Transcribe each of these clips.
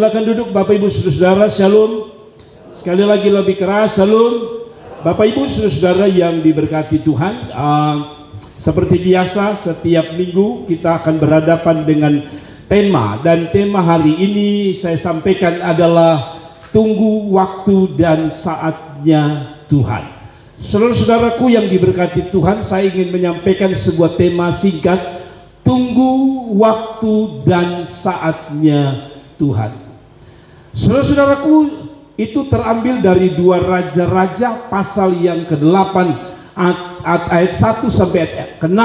Silakan duduk Bapak Ibu Saudara, Shalom. Sekali lagi lebih keras, Shalom. Bapak Ibu Saudara yang diberkati Tuhan, seperti biasa setiap minggu kita akan berhadapan dengan tema, dan tema hari ini saya sampaikan adalah tunggu waktu dan saatnya Tuhan. Saudara-saudaraku yang diberkati Tuhan, saya ingin menyampaikan sebuah tema singkat, tunggu waktu dan saatnya Tuhan. Saudara-saudaraku, itu terambil dari 2 Raja-Raja pasal yang ke-8 ayat 1 sampai ayat ke-6,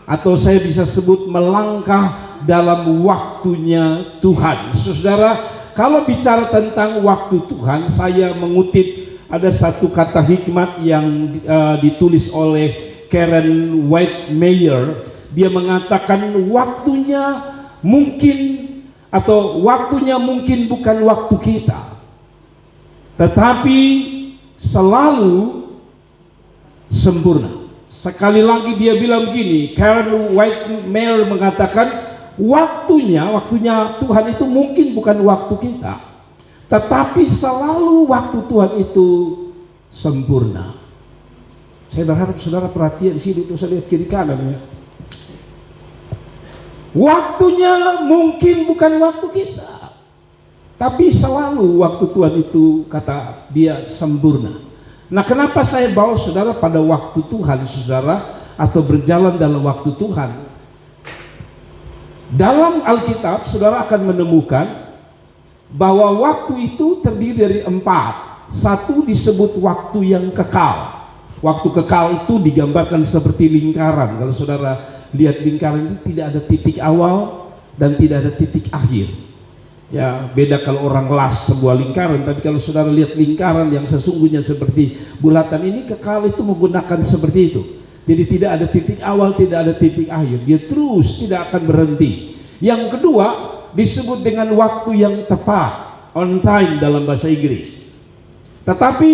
atau saya bisa sebut melangkah dalam waktunya Tuhan. Saudara, kalau bicara tentang waktu Tuhan, saya mengutip ada satu kata hikmat yang ditulis oleh Karen White-Meyer. Dia mengatakan waktunya mungkin bukan waktu kita, tetapi selalu sempurna. Sekali lagi dia bilang gini, Karen White-Meyer mengatakan waktunya Tuhan itu mungkin bukan waktu kita, tetapi selalu waktu Tuhan itu sempurna. Saya berharap saudara perhatian di sini, itu saya lihat kiri kanan ya. Waktunya mungkin bukan waktu kita, tapi selalu waktu Tuhan itu, kata dia, sempurna. Nah, kenapa saya bawa saudara pada waktu Tuhan, saudara, atau berjalan dalam waktu Tuhan? Dalam Alkitab, saudara akan menemukan bahwa waktu itu terdiri dari 4. Satu disebut waktu yang kekal. Waktu kekal itu digambarkan seperti lingkaran. Kalau saudara lihat lingkaran itu tidak ada titik awal dan tidak ada titik akhir. Ya, beda kalau orang las sebuah lingkaran, tapi kalau saudara lihat lingkaran yang sesungguhnya seperti bulatan ini, kekal itu menggunakan seperti itu. Jadi tidak ada titik awal, tidak ada titik akhir. Dia terus tidak akan berhenti. Yang kedua disebut dengan waktu yang tepat, on time dalam bahasa Inggris. Tetapi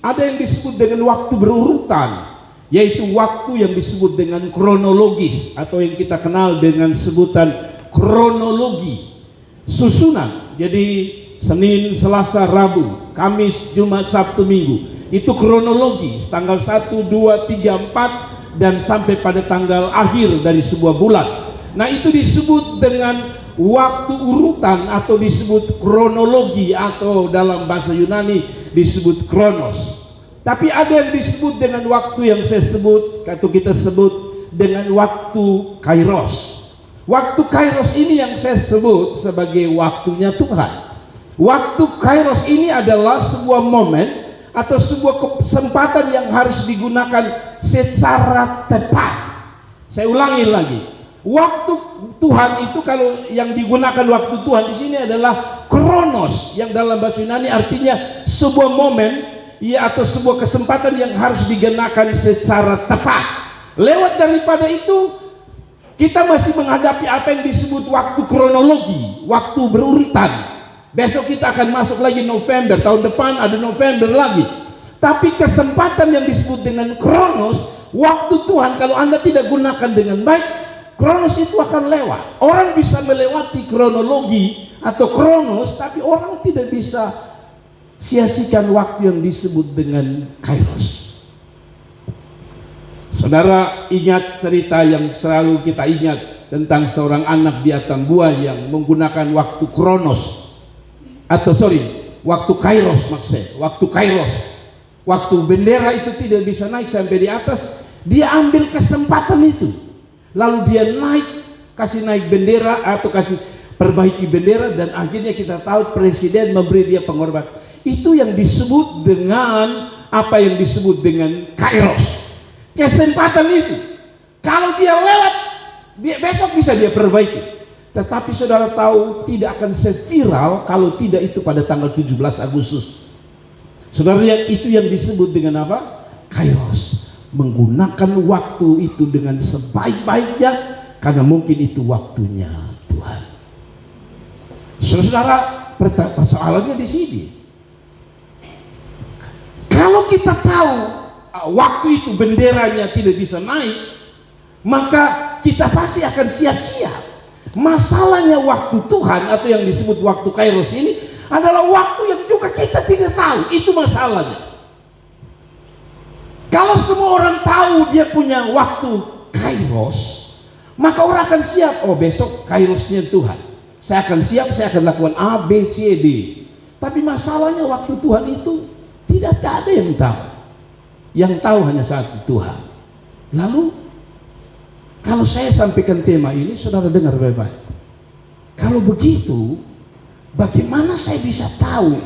ada yang disebut dengan waktu berurutan, yaitu waktu yang disebut dengan kronologis, atau yang kita kenal dengan sebutan kronologi, susunan. Jadi Senin, Selasa, Rabu, Kamis, Jumat, Sabtu, Minggu, itu kronologi, tanggal 1, 2, 3, 4 dan sampai pada tanggal akhir dari sebuah bulan. Nah, itu disebut dengan waktu urutan atau disebut kronologi, atau dalam bahasa Yunani disebut kronos. Tapi ada yang disebut dengan waktu yang saya sebut, atau kita sebut dengan waktu kairos. Waktu kairos ini yang saya sebut sebagai waktunya Tuhan. Waktu kairos ini adalah sebuah momen atau sebuah kesempatan yang harus digunakan secara tepat. Saya ulangi lagi. Waktu Tuhan itu, kalau yang digunakan waktu Tuhan di sini adalah kronos, yang dalam bahasa Yunani artinya sebuah momen, ya, atau sebuah kesempatan yang harus digunakan secara tepat. Lewat daripada itu, kita masih menghadapi apa yang disebut waktu kronologi, waktu berurutan. Besok kita akan masuk lagi November, tahun depan ada November lagi. Tapi kesempatan yang disebut dengan kronos, waktu Tuhan, kalau Anda tidak gunakan dengan baik, kronos itu akan lewat. Orang bisa melewati kronologi atau kronos, tapi orang tidak bisa sia-siakan waktu yang disebut dengan kairos. Saudara ingat cerita yang selalu kita ingat tentang seorang anak di Atang Buah yang menggunakan waktu kronos, atau waktu kairos, maksudnya waktu kairos. Waktu bendera itu tidak bisa naik sampai di atas, dia ambil kesempatan itu, lalu dia kasih naik bendera, atau kasih perbaiki bendera, dan akhirnya kita tahu presiden memberi dia pengorbanan. Itu yang disebut dengan apa yang disebut dengan kairos. Kesempatan itu, kalau dia lewat, besok bisa dia perbaiki. Tetapi saudara tahu, tidak akan seviral kalau tidak itu pada tanggal 17 Agustus. Saudara lihat, itu yang disebut dengan apa? Kairos. Menggunakan waktu itu dengan sebaik-baiknya, karena mungkin itu waktunya Tuhan. Saudara, persoalannya di sini. Kalau kita tahu waktu itu benderanya tidak bisa naik, maka kita pasti akan siap-siap. Masalahnya waktu Tuhan atau yang disebut waktu Kairos ini adalah waktu yang juga kita tidak tahu. Itu masalahnya. Kalau semua orang tahu dia punya waktu Kairos, maka orang akan siap. Oh, besok Kairosnya Tuhan, saya akan siap, saya akan lakukan A, B, C, D. Tapi masalahnya waktu Tuhan itu tidak ada yang tahu. Yang tahu hanya satu, Tuhan. Lalu kalau saya sampaikan tema ini, saudara dengar baik-baik. Kalau begitu, bagaimana saya bisa tahu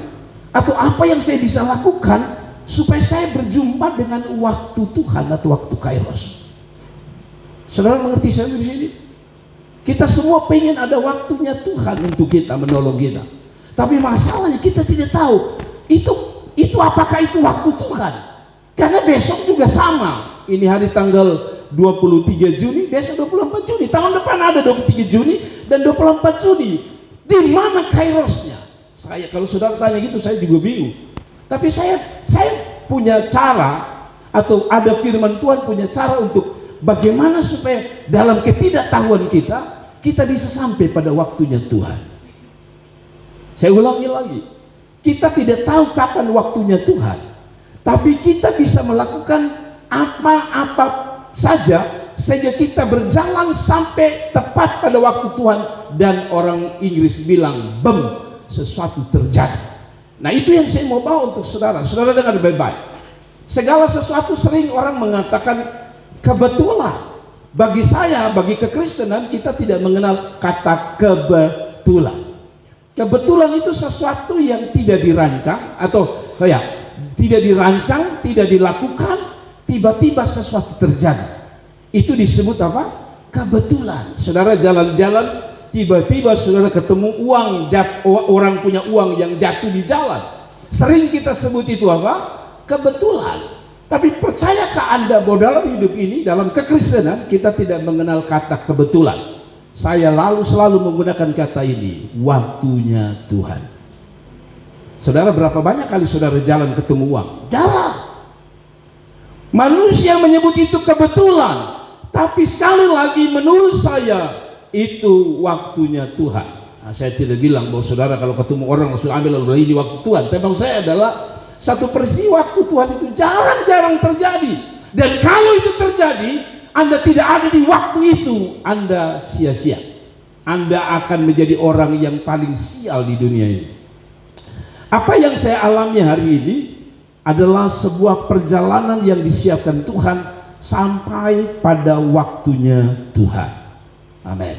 atau apa yang saya bisa lakukan supaya saya berjumpa dengan waktu Tuhan atau waktu Kairos? Saudara mengerti saya di sini? Kita semua pengen ada waktunya Tuhan untuk kita, menolong kita. Tapi masalahnya kita tidak tahu itu apakah itu waktu Tuhan. Karena besok juga sama. Ini hari tanggal 23 Juni, besok 24 Juni. Tahun depan ada 23 Juni dan 24 Juni. Di mana Kairosnya? Kalau saudara tanya gitu, saya juga bingung. Tapi saya punya cara, atau ada firman Tuhan punya cara untuk bagaimana supaya dalam ketidaktahuan kita bisa sampai pada waktunya Tuhan. Saya ulangi lagi, kita tidak tahu kapan waktunya Tuhan, tapi kita bisa melakukan apa-apa saja sehingga kita berjalan sampai tepat pada waktu Tuhan. Dan orang Inggris bilang, bem, sesuatu terjadi. Nah, itu yang saya mau bawa untuk saudara. Saudara dengar baik-baik. Segala sesuatu sering orang mengatakan kebetulan. Bagi saya, bagi kekristenan, kita tidak mengenal kata kebetulan. Kebetulan itu sesuatu yang tidak dirancang, atau tidak dirancang, tidak dilakukan, tiba-tiba sesuatu terjadi. Itu disebut apa? Kebetulan. Saudara jalan-jalan, tiba-tiba saudara ketemu orang punya uang yang jatuh di jalan. Sering kita sebut itu apa? Kebetulan. Tapi percayakah Anda bahwa dalam hidup ini, dalam kekristenan, kita tidak mengenal kata kebetulan? Saya selalu menggunakan kata ini, waktunya Tuhan. Saudara, berapa banyak kali saudara jalan ketemu uang? Jarang. Manusia menyebut itu kebetulan, tapi sekali lagi menurut saya itu waktunya Tuhan. Nah, saya tidak bilang bahwa saudara kalau ketemu orang langsung ambil lalu ini waktu Tuhan. Tapi saya adalah satu peristiwa waktu Tuhan itu jarang-jarang terjadi. Dan kalau itu terjadi, Anda tidak ada di waktu itu, Anda sia-sia. Anda akan menjadi orang yang paling sial di dunia ini. Apa yang saya alami hari ini adalah sebuah perjalanan yang disiapkan Tuhan sampai pada waktunya Tuhan. Amin.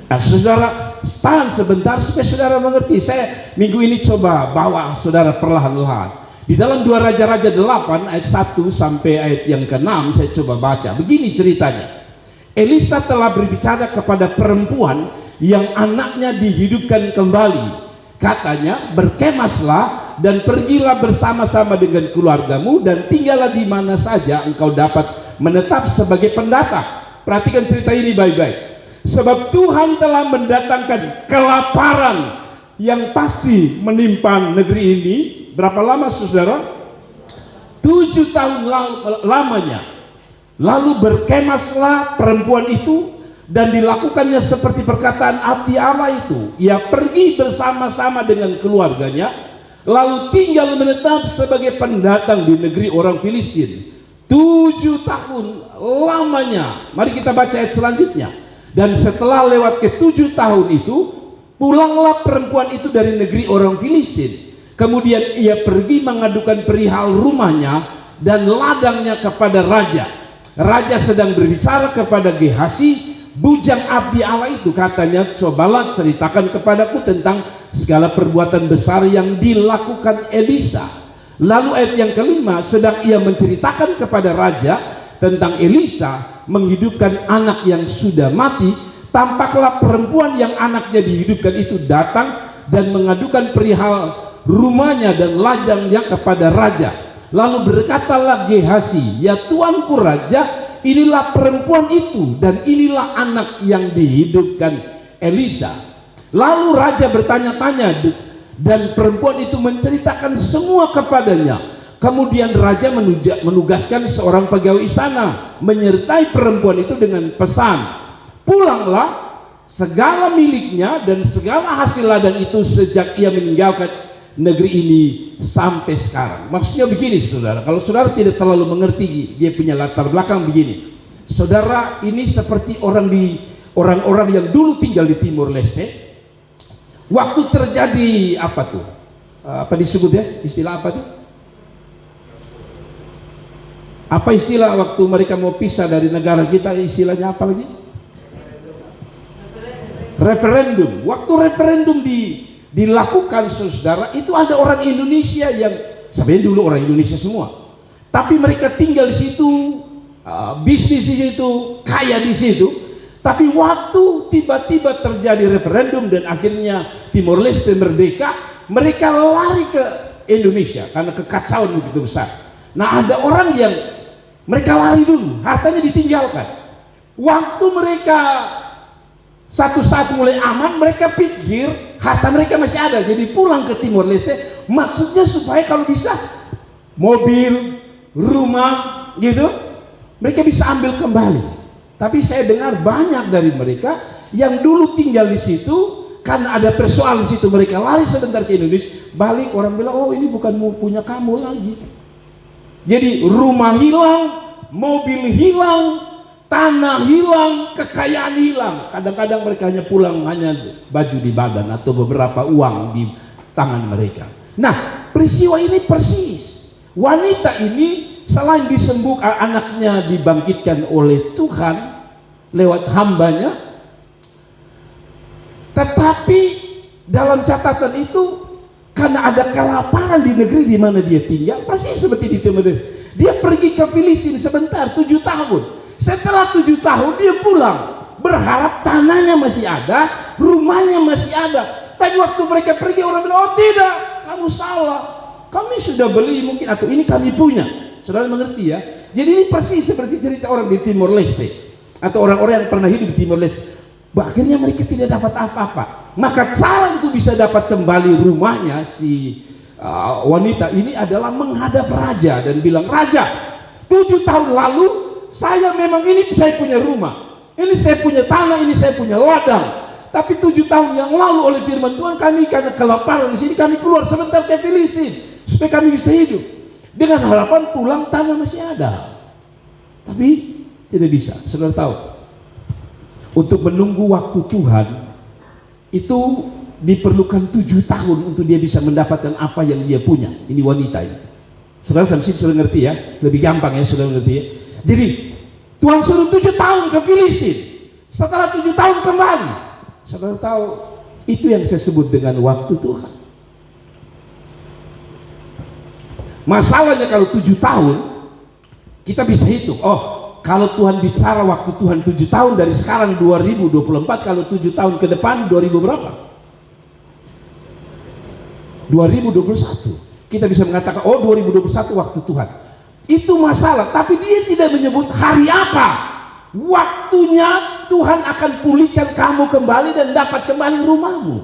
Nah, saudara, tahan sebentar supaya saudara mengerti. Saya minggu ini coba bawa saudara perlahan-lahan. Di dalam 2 Raja-Raja 8 ayat 1 sampai ayat yang ke-6 saya coba baca. Begini ceritanya. Elisa telah berbicara kepada perempuan yang anaknya dihidupkan kembali. Katanya, berkemaslah dan pergilah bersama-sama dengan keluargamu dan tinggallah di mana saja engkau dapat menetap sebagai pendatang. Perhatikan cerita ini baik-baik. Sebab Tuhan telah mendatangkan kelaparan yang pasti menimpa negeri ini. Berapa lama saudara? 7 tahun lamanya. Lalu berkemaslah perempuan itu dan dilakukannya seperti perkataan abdi Allah itu. Ia pergi bersama-sama dengan keluarganya, lalu tinggal menetap sebagai pendatang di negeri orang Filistin. 7 tahun lamanya. Mari kita baca ayat selanjutnya. Dan setelah lewat ke-7 tahun itu, pulanglah perempuan itu dari negeri orang Filistin. Kemudian ia pergi mengadukan perihal rumahnya dan ladangnya kepada raja. Raja sedang berbicara kepada Gehasi, bujang abdi Allah itu. Katanya, cobalah ceritakan kepadaku tentang segala perbuatan besar yang dilakukan Elisa. Lalu ayat yang kelima, sedang ia menceritakan kepada raja tentang Elisa menghidupkan anak yang sudah mati, tampaklah perempuan yang anaknya dihidupkan itu datang dan mengadukan perihal rumahnya dan ladangnya kepada raja. Lalu berkatalah Gehasi, ya tuanku raja, inilah perempuan itu dan inilah anak yang dihidupkan Elisa. Lalu raja bertanya-tanya dan perempuan itu menceritakan semua kepadanya. Kemudian raja menugaskan seorang pegawai istana menyertai perempuan itu dengan pesan, pulanglah segala miliknya dan segala hasil ladang itu sejak ia meninggalkan negeri ini sampai sekarang. Maksudnya begini saudara, kalau saudara tidak terlalu mengerti dia punya latar belakang begini, saudara, ini seperti orang-orang yang dulu tinggal di Timur Leste. Waktu terjadi apa tuh? Apa disebut ya? Istilah apa tuh? Apa istilah waktu mereka mau pisah dari negara kita, istilahnya apa lagi? Referendum. Waktu referendum dilakukan saudara, itu ada orang Indonesia yang sebenarnya dulu orang Indonesia semua, tapi mereka tinggal di situ, bisnis di situ, kaya di situ. Tapi waktu tiba-tiba terjadi referendum dan akhirnya Timor Leste merdeka, mereka lari ke Indonesia karena kekacauan begitu besar. Nah, ada orang yang mereka lari dulu, hartanya ditinggalkan. Waktu mereka satu saat mulai aman, mereka pikir harta mereka masih ada, jadi pulang ke Timor Leste. Maksudnya supaya kalau bisa mobil, rumah gitu, mereka bisa ambil kembali. Tapi saya dengar banyak dari mereka yang dulu tinggal di situ, karena ada persoalan di situ, mereka lari sebentar ke Indonesia, balik orang bilang, oh ini bukan punya kamu lagi. Jadi rumah hilang, mobil hilang, tanah hilang, kekayaan hilang. Kadang-kadang mereka hanya pulang hanya baju di badan atau beberapa uang di tangan mereka. Nah, peristiwa ini persis. Wanita ini selain disembuhkan, anaknya dibangkitkan oleh Tuhan lewat hambanya, tetapi dalam catatan itu, karena ada kelaparan di negeri di mana dia tinggal, pasti seperti di Timor Leste. Dia pergi ke Filistin sebentar, 7 tahun. Setelah 7 tahun dia pulang, berharap tanahnya masih ada, rumahnya masih ada. Tapi waktu mereka pergi, orang bilang, oh tidak, kamu salah, kami sudah beli mungkin, atau ini kami punya. Saudara mengerti ya? Jadi ini persis seperti cerita orang di Timor Leste, atau orang-orang yang pernah hidup di Timor Leste. Akhirnya mereka tidak dapat apa-apa. Maka cara untuk bisa dapat kembali rumahnya si wanita ini adalah menghadap raja dan bilang, Raja, 7 tahun lalu saya memang ini saya punya rumah, ini saya punya tanah, ini saya punya ladang. Tapi 7 tahun yang lalu oleh firman Tuhan kami karena kelaparan di sini kami keluar sebentar ke Filistin supaya kami bisa hidup. Dengan harapan pulang tanah masih ada. Tapi tidak bisa. Saudara tahu, untuk menunggu waktu Tuhan itu diperlukan 7 tahun untuk dia bisa mendapatkan apa yang dia punya. Ini wanita ini. Saudara sampai sudah ngerti ya? Lebih gampang ya, saudara ngerti ya? Jadi Tuhan suruh 7 tahun ke Filistin. Setelah 7 tahun kembali. Saudara tahu, itu yang saya sebut dengan waktu Tuhan. Masalahnya kalau 7 tahun kita bisa hitung, oh kalau Tuhan bicara waktu Tuhan 7 tahun dari sekarang 2024, kalau 7 tahun ke depan 2000 berapa? 2021. Kita bisa mengatakan, oh 2021 waktu Tuhan. Itu masalah, tapi dia tidak menyebut hari apa. Waktunya Tuhan akan pulihkan kamu kembali dan dapat kembali rumahmu.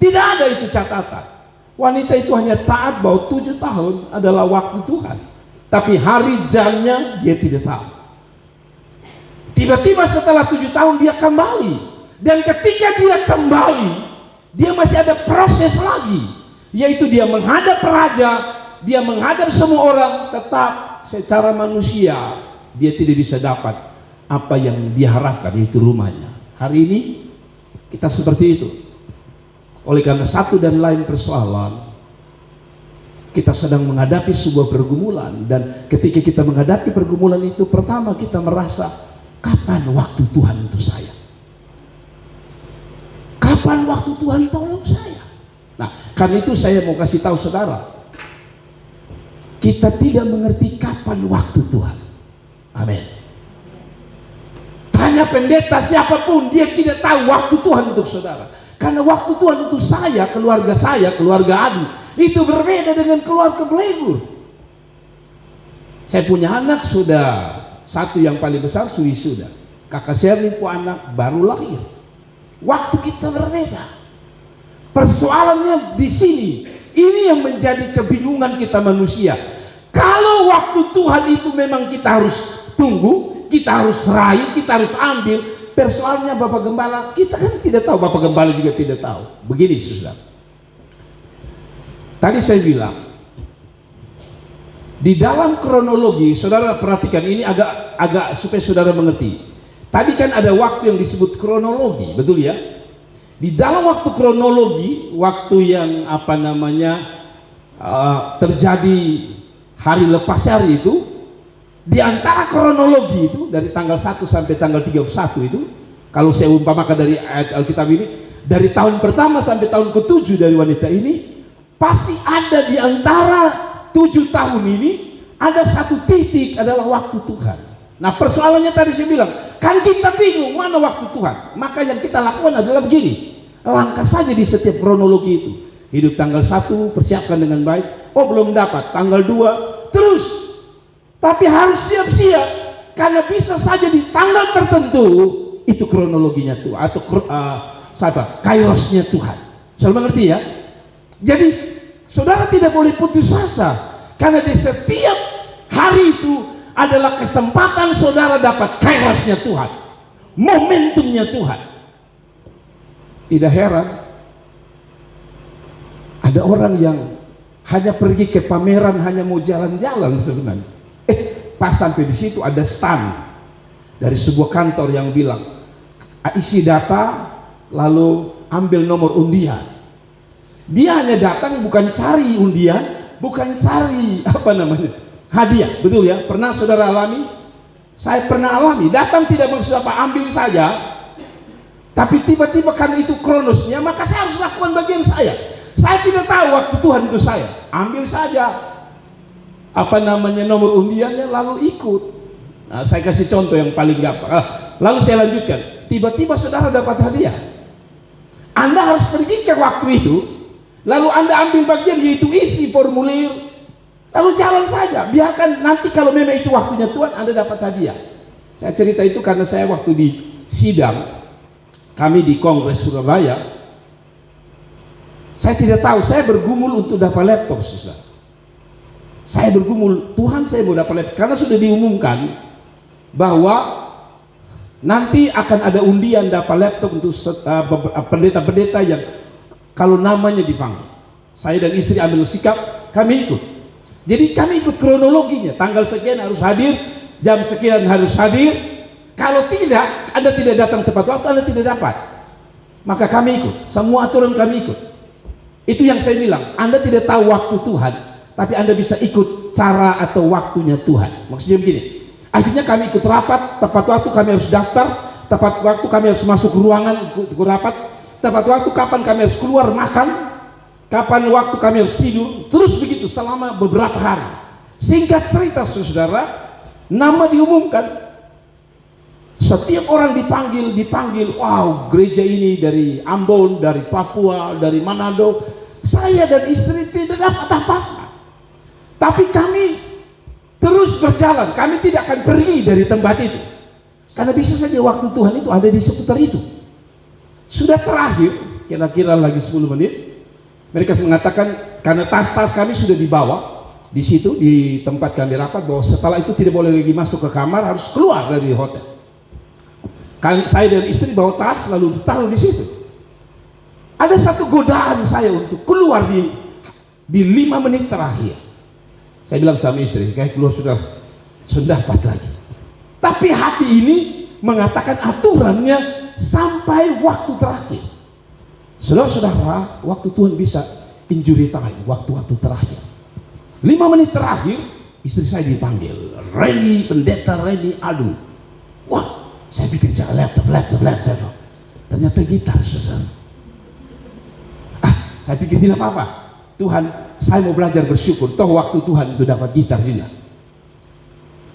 Tidak ada itu catatan. Wanita itu hanya taat bahwa 7 tahun adalah waktu Tuhan, tapi hari jamnya dia tidak tahu. Tiba-tiba setelah 7 tahun dia kembali, dan ketika dia kembali, dia masih ada proses lagi, yaitu dia menghadap raja, dia menghadap semua orang, tetap secara manusia dia tidak bisa dapat apa yang diharapkan, yaitu rumahnya. Hari ini kita seperti itu. Oleh karena satu dan lain persoalan, kita sedang menghadapi sebuah pergumulan, dan ketika kita menghadapi pergumulan itu, pertama kita merasa, kapan waktu Tuhan untuk saya? Kapan waktu Tuhan tolong saya? Nah, karena itu saya mau kasih tahu saudara, kita tidak mengerti kapan waktu Tuhan. Amin. Tanya pendeta siapapun, dia tidak tahu waktu Tuhan untuk saudara. Karena waktu Tuhan untuk saya, keluarga Adi, itu berbeda dengan keluarga Blegur. Saya punya anak sudah satu yang paling besar sudah. Kakak Serni pun anak baru lahir. Waktu kita berbeda. Persoalannya di sini. Ini yang menjadi kebingungan kita manusia. Kalau waktu Tuhan itu memang kita harus tunggu, kita harus raih, kita harus ambil. persoalannya Bapak Gembala, kita kan tidak tahu, Bapak Gembala juga tidak tahu. Begini saudara, tadi saya bilang di dalam kronologi, saudara perhatikan ini agak supaya saudara mengerti. Tadi kan ada waktu yang disebut kronologi, betul ya? Di dalam waktu kronologi, waktu yang terjadi hari lepas hari itu, di antara kronologi itu dari tanggal 1 sampai tanggal 31 itu, kalau saya umpamakan dari ayat Alkitab ini, dari tahun pertama sampai tahun ke-7 dari wanita ini, pasti ada di antara 7 tahun ini ada satu titik adalah waktu Tuhan. Nah, persoalannya tadi saya bilang, kan kita bingung mana waktu Tuhan. Maka yang kita lakukan adalah begini, langkah saja di setiap kronologi itu. Hidup tanggal 1, persiapkan dengan baik. Oh, belum dapat, tanggal 2, terus. Tapi harus siap-siap, karena bisa saja di tanggal tertentu itu kronologinya Tuhan, atau kairosnya Tuhan. Saudara mengerti ya? Jadi saudara tidak boleh putus asa, karena di setiap hari itu adalah kesempatan saudara dapat kairosnya Tuhan, momentumnya Tuhan. Tidak heran ada orang yang hanya pergi ke pameran, hanya mau jalan-jalan sebenarnya. Pas sampai di situ ada stand dari sebuah kantor yang bilang isi data lalu ambil nomor undian. Dia hanya datang bukan cari undian, bukan cari hadiah, betul ya? Pernah saudara alami? Saya pernah alami. Datang tidak maksud apa, ambil saja. Tapi tiba-tiba karena itu kronosnya, maka saya harus lakukan bagian saya. Saya tidak tahu waktu Tuhan itu saya. Ambil saja nomor undiannya lalu ikut. Nah, saya kasih contoh yang paling gampang. Lalu saya lanjutkan. Tiba-tiba saudara dapat hadiah. Anda harus pergi ke waktu itu, lalu Anda ambil bagian, yaitu isi formulir, lalu jalan saja. Biarkan nanti kalau memang itu waktunya Tuhan, Anda dapat hadiah. Saya cerita itu karena saya waktu di sidang kami di Kongres Surabaya, saya tidak tahu, saya bergumul untuk dapat laptop, susah. Saya bergumul, Tuhan saya mau dapat laptop, karena sudah diumumkan bahwa nanti akan ada undian dapat laptop untuk pendeta-pendeta yang kalau namanya dipanggil. Saya dan istri ambil sikap, kami ikut. Jadi kami ikut kronologinya, tanggal sekian harus hadir, jam sekian harus hadir. Kalau tidak, Anda tidak datang tepat waktu, Anda tidak dapat. Maka kami ikut, semua aturan kami ikut. Itu yang saya bilang, Anda tidak tahu waktu Tuhan, tapi Anda bisa ikut cara atau waktunya Tuhan. Maksudnya begini, akhirnya kami ikut rapat, tepat waktu kami harus daftar, tepat waktu kami harus masuk ruangan ke rapat, tepat waktu kapan kami harus keluar makan, kapan waktu kami harus tidur, terus begitu selama beberapa hari. Singkat cerita saudara, nama diumumkan, setiap orang dipanggil, wow, gereja ini dari Ambon, dari Papua, dari Manado. Saya dan istri tidak dapat apa-apa. Tapi kami terus berjalan, kami tidak akan pergi dari tempat itu. Karena bisa saja waktu Tuhan itu ada di seputar itu. Sudah terakhir, kira-kira lagi 10 menit, mereka mengatakan karena tas-tas kami sudah dibawa di situ, di tempat kami rapat, bahwa setelah itu tidak boleh lagi masuk ke kamar, harus keluar dari hotel. Saya dan istri bawa tas lalu ditaruh di situ. Ada satu godaan saya untuk keluar di 5 menit terakhir. Saya bilang sama istri, kayak keluar sudah dapat lagi. Tapi hati ini mengatakan aturannya sampai waktu terakhir. Saudara-saudara, waktu Tuhan bisa injury time, waktu-waktu terakhir. 5 menit terakhir, istri saya dipanggil, Randy, pendeta Randy, aduh. Wah, saya pikir jangan laptop. Ternyata gitar, saudara. Saya pikir tidak apa-apa. Tuhan, saya mau belajar bersyukur. Toh waktu Tuhan itu dapat gitar juga.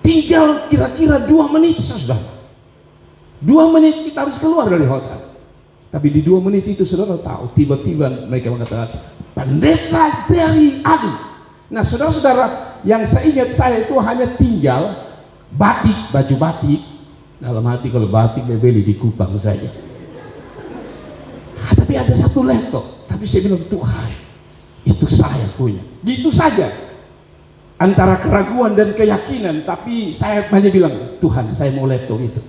Tinggal kira-kira 2 menit, saudara. 2 menit kita harus keluar dari hotel. Tapi di 2 menit itu saudara tahu, tiba-tiba mereka mengatakan, pendeta Jerry, aduh. Nah, saudara-saudara, yang saya ingat saya itu hanya tinggal batik, baju batik. Dalam hati kalau batik beli di Kupang saja. Tapi ada satu laptop. Tapi saya bilang, Tuhan, itu saya punya. Gitu saja. Antara keraguan dan keyakinan. Tapi saya hanya bilang, Tuhan, saya mau laptop itu.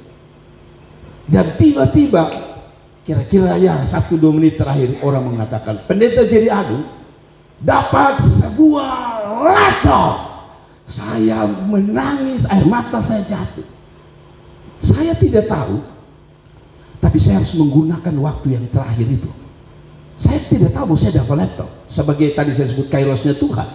Dan tiba-tiba kira-kira ya 1-2 menit terakhir orang mengatakan, pendeta Jerry Adu dapat sebuah laptop. Saya menangis, air mata saya jatuh. Saya tidak tahu, tapi saya harus menggunakan waktu yang terakhir itu. Saya tidak tahu bahwa saya dapat laptop. Sebagai tadi saya sebut kairosnya Tuhan,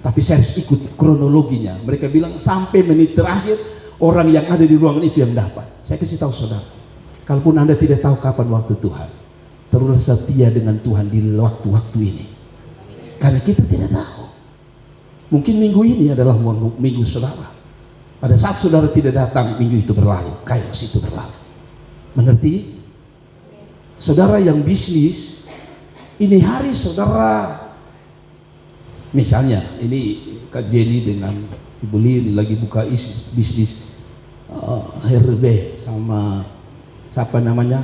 tapi saya harus ikut kronologinya. Mereka bilang sampai menit terakhir orang yang ada di ruangan itu yang dapat. Saya kasih tahu saudara, kalaupun Anda tidak tahu kapan waktu Tuhan, teruslah setia dengan Tuhan di waktu-waktu ini, karena kita tidak tahu. Mungkin minggu ini adalah minggu saudara. Pada saat saudara tidak datang, minggu itu berlalu, kairos itu berlalu. Mengerti? Saudara yang bisnis, ini hari saudara, misalnya ini Kak Jenny dengan Ibu Lili lagi buka bisnis herbe sama siapa namanya,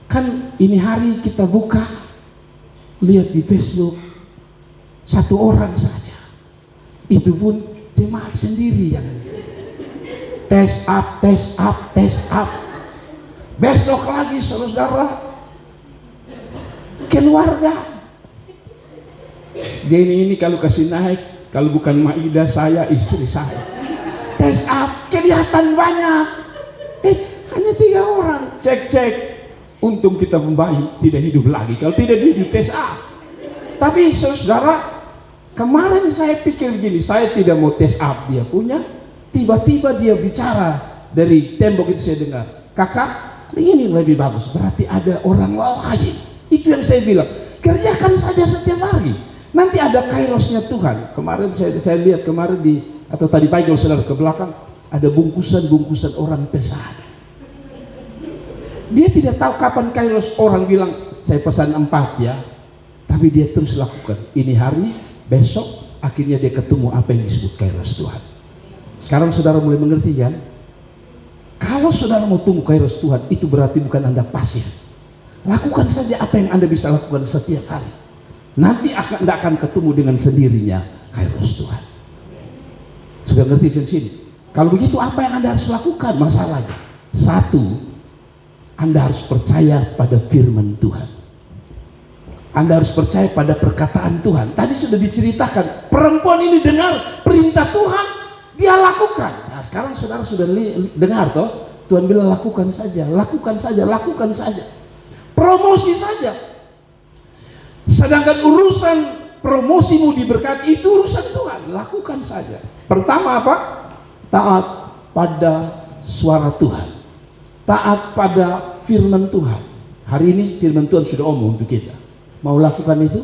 kan ini hari kita buka, lihat di Facebook 1 orang saja, itu pun jemaat sendiri yang tes up. Besok lagi saudara keluarga. Jenny ini kalau kasih naik, kalau bukan Maida saya, istri saya, tes up kelihatan banyak. Hanya 3 orang. Cek. Untung kita membaik, tidak hidup lagi. Kalau tidak hidup tes up. Tapi saudara, kemarin saya pikir gini, saya tidak mau tes up dia punya. Tiba-tiba dia bicara dari tembok itu, saya dengar, kakak ini lebih bagus, berarti ada orang lain. Itu yang saya bilang, kerjakan saja setiap hari, nanti ada kairosnya Tuhan. Kemarin saya lihat kemarin atau tadi pagi kalau saudara ke belakang, ada bungkusan orang pesan. Dia tidak tahu kapan kairos. Orang bilang saya pesan 4 ya, tapi dia terus lakukan. Ini hari, besok akhirnya dia ketemu apa yang disebut kairos Tuhan. Sekarang saudara mulai mengerti kan? Kalau saudara mau tunggu kairos Tuhan, itu berarti bukan Anda pasif. Lakukan saja apa yang Anda bisa lakukan setiap hari. Nanti Anda akan ketemu dengan sendirinya kairos Tuhan. Sudah ngerti sini? Kalau begitu apa yang Anda harus lakukan? Masalahnya 1, Anda harus percaya pada firman Tuhan. Anda harus percaya pada perkataan Tuhan. Tadi sudah diceritakan, perempuan ini dengar perintah Tuhan, dia lakukan. Nah, sekarang saudara sudah dengar toh, Tuhan bilang lakukan saja. Promosi saja. Sedangkan urusan promosimu diberkati itu urusan Tuhan, lakukan saja. Pertama apa? Taat pada suara Tuhan. Taat pada firman Tuhan. Hari ini firman Tuhan sudah omong untuk kita. Mau lakukan itu?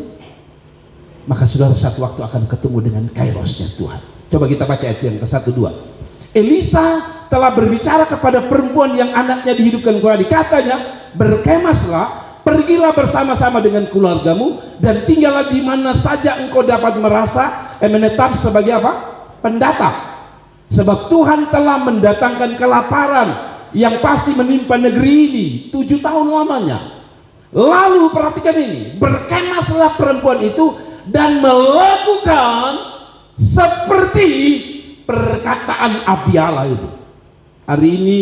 Maka saudara satu waktu akan ketemu dengan kairosnya Tuhan. Coba kita baca ayat yang ke-1, 2. Elisa telah berbicara kepada perempuan yang anaknya dihidupkan kembali. Katanya, berkemaslah, pergilah bersama-sama dengan keluargamu, dan tinggallah di mana saja engkau dapat menetap sebagai apa? Pendatang. Sebab Tuhan telah mendatangkan kelaparan yang pasti menimpa negeri ini 7 tahun lamanya. Lalu perhatikan ini, berkemaslah perempuan itu dan melakukan seperti perkataan Abiala itu. Hari ini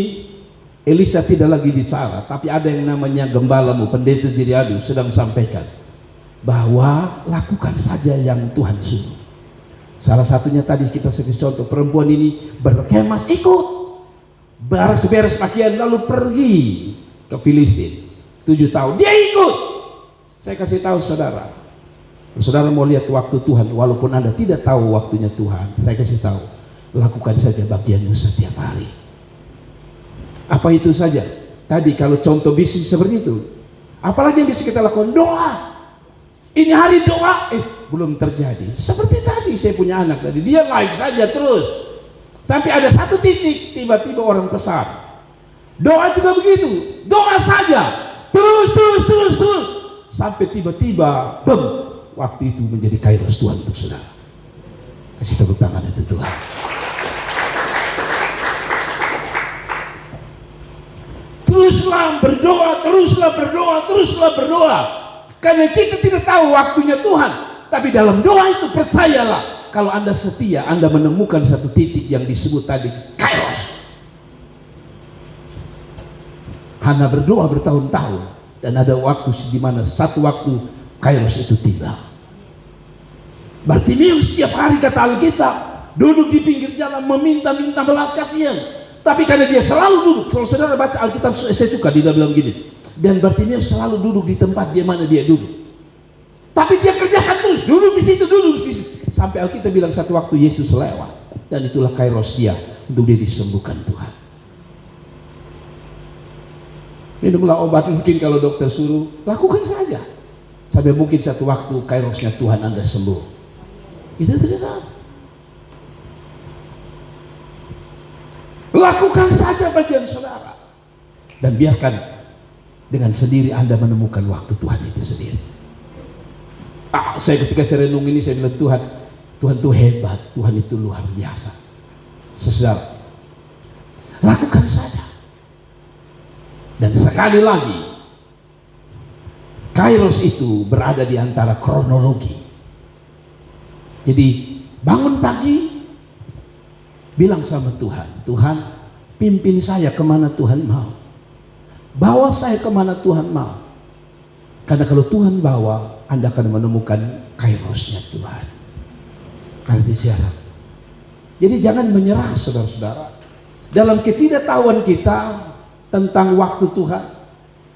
Elisa tidak lagi bicara, tapi ada yang namanya gembalamu, pendeta Jerry Adu sedang sampaikan bahwa lakukan saja yang Tuhan suruh. Salah satunya tadi kita kasih contoh, perempuan ini berkemas, ikut beres pakaian lalu pergi ke Filistin 7 tahun, dia ikut. Saya kasih tahu saudara, saudara mau lihat waktu Tuhan, walaupun Anda tidak tahu waktunya Tuhan, saya kasih tahu, lakukan saja bagianmu setiap hari. Apa itu saja? Tadi kalau contoh bisnis seperti itu, apalagi yang bisa kita lakukan? Doa. Ini hari doa, belum terjadi. Seperti tadi saya punya anak tadi, dia live saja terus. Sampai ada satu titik, tiba-tiba orang pesan. Doa juga begitu, doa saja, terus. Sampai tiba-tiba, bem, waktu itu menjadi kairos Tuhan untuk saudara. Kasih tepuk tangan itu Tuhan. Teruslah berdoa. Karena kita tidak tahu waktunya Tuhan. Tapi dalam doa itu percayalah, kalau Anda setia, Anda menemukan satu titik yang disebut tadi kairos. Hana berdoa bertahun-tahun, dan ada waktu di mana satu waktu Kairos itu tiba. Bartimeus setiap hari kata Alkitab duduk di pinggir jalan meminta-minta belas kasihan. Tapi karena dia selalu duduk, kalau saudara baca Alkitab, saya suka dia bilang gini, dan Bartimeus selalu duduk di tempat di mana dia duduk. Tapi dia kerjakan terus, duduk di situ, sampai Alkitab bilang satu waktu Yesus lewat, dan itulah Kairos dia untuk dia disembuhkan Tuhan. Minumlah obat, mungkin kalau dokter suruh, lakukan saja. Sampai mungkin satu waktu Kairosnya Tuhan Anda sembuh. Itu tidak tahu. Lakukan saja bagian saudara, dan biarkan dengan sendiri Anda menemukan waktu Tuhan itu sendiri. Ketika saya renung ini, saya bilang Tuhan itu hebat, Tuhan itu luar biasa. Saudara, lakukan saja. Dan sekali lagi, Kairos itu berada di antara kronologi. Jadi bangun pagi, bilang sama Tuhan, Tuhan pimpin saya kemana Tuhan mau, bawa saya kemana Tuhan mau. Karena kalau Tuhan bawa, Anda akan menemukan Kairosnya Tuhan. Arti syarat. Jadi jangan menyerah saudara-saudara. Dalam ketidaktahuan kita tentang waktu Tuhan,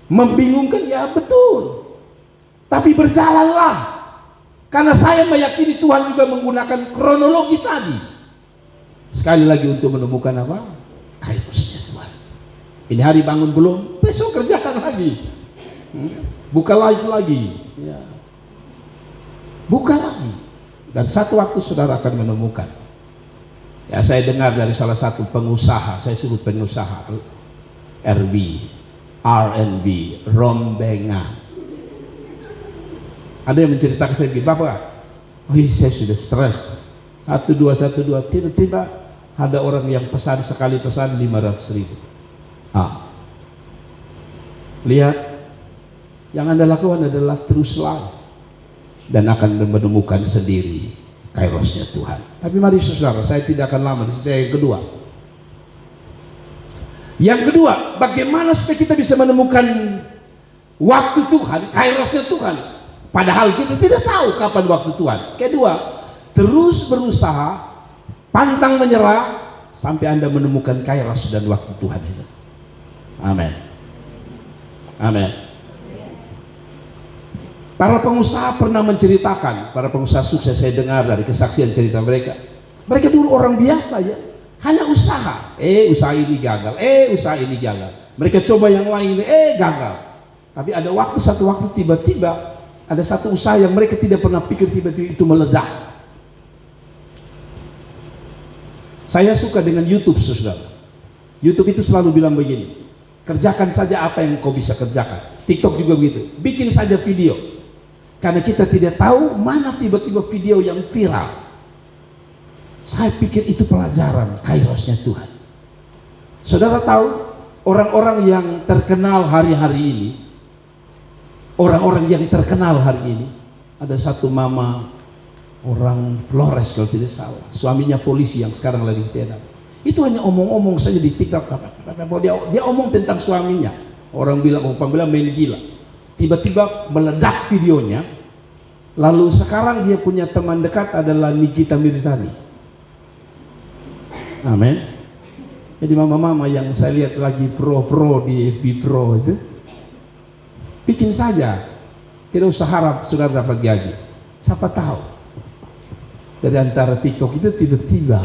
membingungkan, ya betul, tapi berjalanlah. Karena saya meyakini Tuhan juga menggunakan kronologi tadi. Sekali lagi untuk menemukan apa? Kairosnya Tuhan. Ini hari bangun belum, besok kerjakan lagi. Buka live lagi, ya. Buka lagi. Dan satu waktu saudara akan menemukan. Ya, saya dengar dari salah satu pengusaha, saya sebut pengusaha R&B, Rombenga. Ada yang menceritakan saya begini, Bapak, saya sudah stres. 1212, tiba-tiba ada orang yang pesan sekali pesan 500.000. Lihat, yang Anda lakukan adalah terus live dan akan menemukan sendiri Kairosnya Tuhan. Tapi mari saudara, saya tidak akan lama. Saya yang kedua, bagaimana supaya kita bisa menemukan waktu Tuhan, Kairosnya Tuhan, padahal kita tidak tahu kapan waktu Tuhan. Kedua, terus berusaha, pantang menyerah sampai Anda menemukan Kairos dan waktu Tuhan itu. Amin. Amin. Para pengusaha pernah menceritakan, para pengusaha sukses, saya dengar dari kesaksian cerita mereka. Mereka dulu orang biasa ya, hanya usaha. Usaha ini gagal, usaha ini gagal. Mereka coba yang lain, gagal. Tapi ada satu waktu tiba-tiba ada satu usaha yang mereka tidak pernah pikir, tiba-tiba itu meledak. Saya suka dengan YouTube, saudara. YouTube itu selalu bilang begini, kerjakan saja apa yang kau bisa kerjakan. TikTok juga begitu, bikin saja video. Karena kita tidak tahu mana tiba-tiba video yang viral. Saya pikir itu pelajaran Kairosnya Tuhan. Saudara tahu, orang-orang yang terkenal hari-hari ini, orang-orang yang terkenal hari ini, ada satu mama orang Flores kalau tidak salah, suaminya polisi yang sekarang lagi ditangkap. Itu hanya omong-omong saja di TikTok. Dia omong tentang suaminya. Orang bilang main gila. Tiba-tiba meledak videonya. Lalu sekarang dia punya teman dekat adalah Nikita Mirzani. Amin. Jadi mama-mama yang saya lihat lagi pro di FB Pro itu, bikin saja. Tidak usah harap saudara dapat gaji. Siapa tahu dari antara TikTok itu tiba-tiba,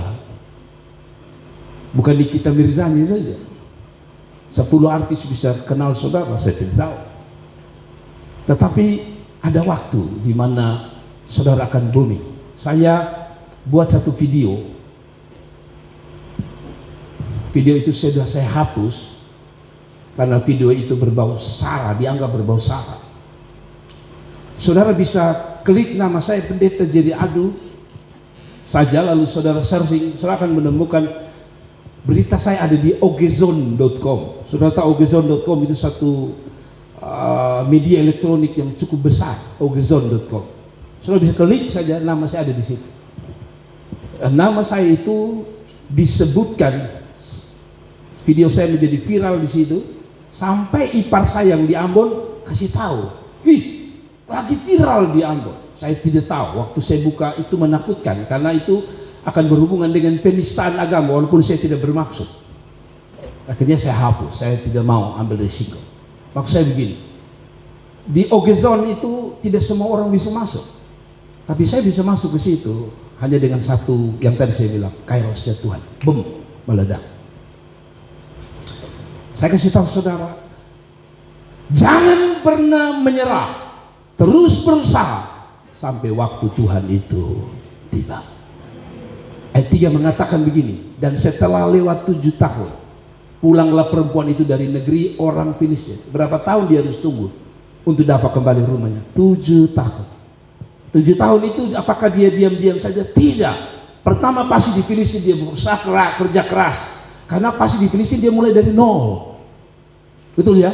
bukan Nikita Mirzani saja, 10 artis bisa kenal saudara, saya tidak tahu. Tetapi ada waktu di mana saudara akan booming. Saya buat satu video. Video itu sudah saya hapus karena video itu berbau sara, dianggap berbau sara. Saudara bisa klik nama saya Pendeta Jerry Adu saja, lalu saudara searching, saudara akan menemukan berita saya ada di ogezone.com. Saudara tahu ogezone.com itu satu media elektronik yang cukup besar, ogezone.com. Saudara bisa klik saja, nama saya ada di situ. Nama saya itu disebutkan, video saya menjadi viral di situ Sampai ipar saya yang di Ambon kasih tahu, ih lagi viral di Ambon. Saya tidak tahu, waktu saya buka itu menakutkan karena itu akan berhubungan dengan penistaan agama walaupun saya tidak bermaksud. Akhirnya saya hapus, saya tidak mau ambil risiko. Maksud saya begini, di Ogezon itu tidak semua orang bisa masuk, tapi saya bisa masuk ke situ hanya dengan satu yang tadi saya bilang, kairosnya Tuhan, bom, meledak. Saya kasih tahu saudara, jangan pernah menyerah, terus berusaha sampai waktu Tuhan itu tiba. Ayat 3 mengatakan begini, dan setelah lewat 7 tahun, pulanglah perempuan itu dari negeri orang Filistin. Berapa tahun dia harus tunggu untuk dapat kembali rumahnya? 7 tahun. 7 tahun itu apakah dia diam-diam saja? Tidak. Pertama pasti di Filistin dia berusaha kerja keras, karena pasti di Filistin dia mulai dari nol. Betul ya?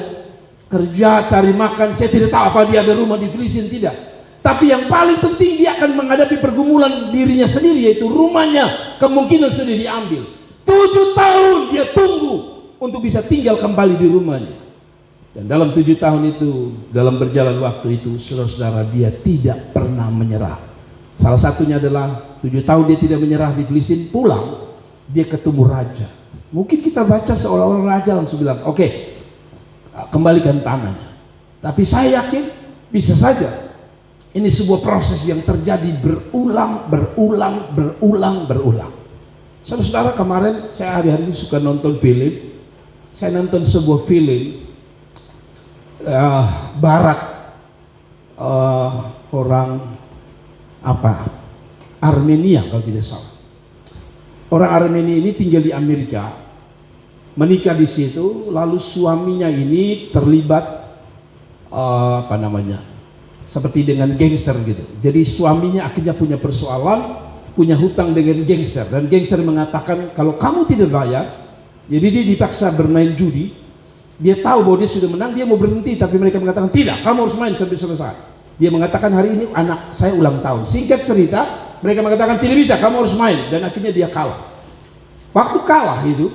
Kerja, cari makan, saya tidak tahu apa dia ada rumah di Filistin, tidak. Tapi yang paling penting dia akan menghadapi pergumulan dirinya sendiri, yaitu rumahnya kemungkinan sudah diambil. 7 tahun dia tunggu untuk bisa tinggal kembali di rumahnya. Dan dalam 7 tahun itu, dalam berjalan waktu itu, saudara-saudara, dia tidak pernah menyerah. Salah satunya adalah 7 tahun dia tidak menyerah di Filistin, pulang dia ketemu raja. Mungkin kita baca seolah-olah raja langsung bilang, oke, kembalikan tanahnya. Tapi saya yakin bisa saja ini sebuah proses yang terjadi berulang. Saudara-saudara, kemarin saya hari-hari ini suka nonton film. Saya nonton sebuah film barat, orang apa, Armenia kalau tidak salah. Orang Armenia ini tinggal di Amerika, menikah di situ, lalu suaminya ini terlibat seperti dengan gangster gitu. Jadi suaminya akhirnya punya persoalan, punya hutang dengan gangster, dan gangster mengatakan kalau kamu tidak bayar, jadi dia dipaksa bermain judi. Dia tahu bahwa dia sudah menang, dia mau berhenti, tapi mereka mengatakan tidak, kamu harus main sampai selesai. Dia mengatakan hari ini anak saya ulang tahun. Singkat cerita, mereka mengatakan tidak bisa, kamu harus main, dan akhirnya dia kalah. Waktu kalah itu,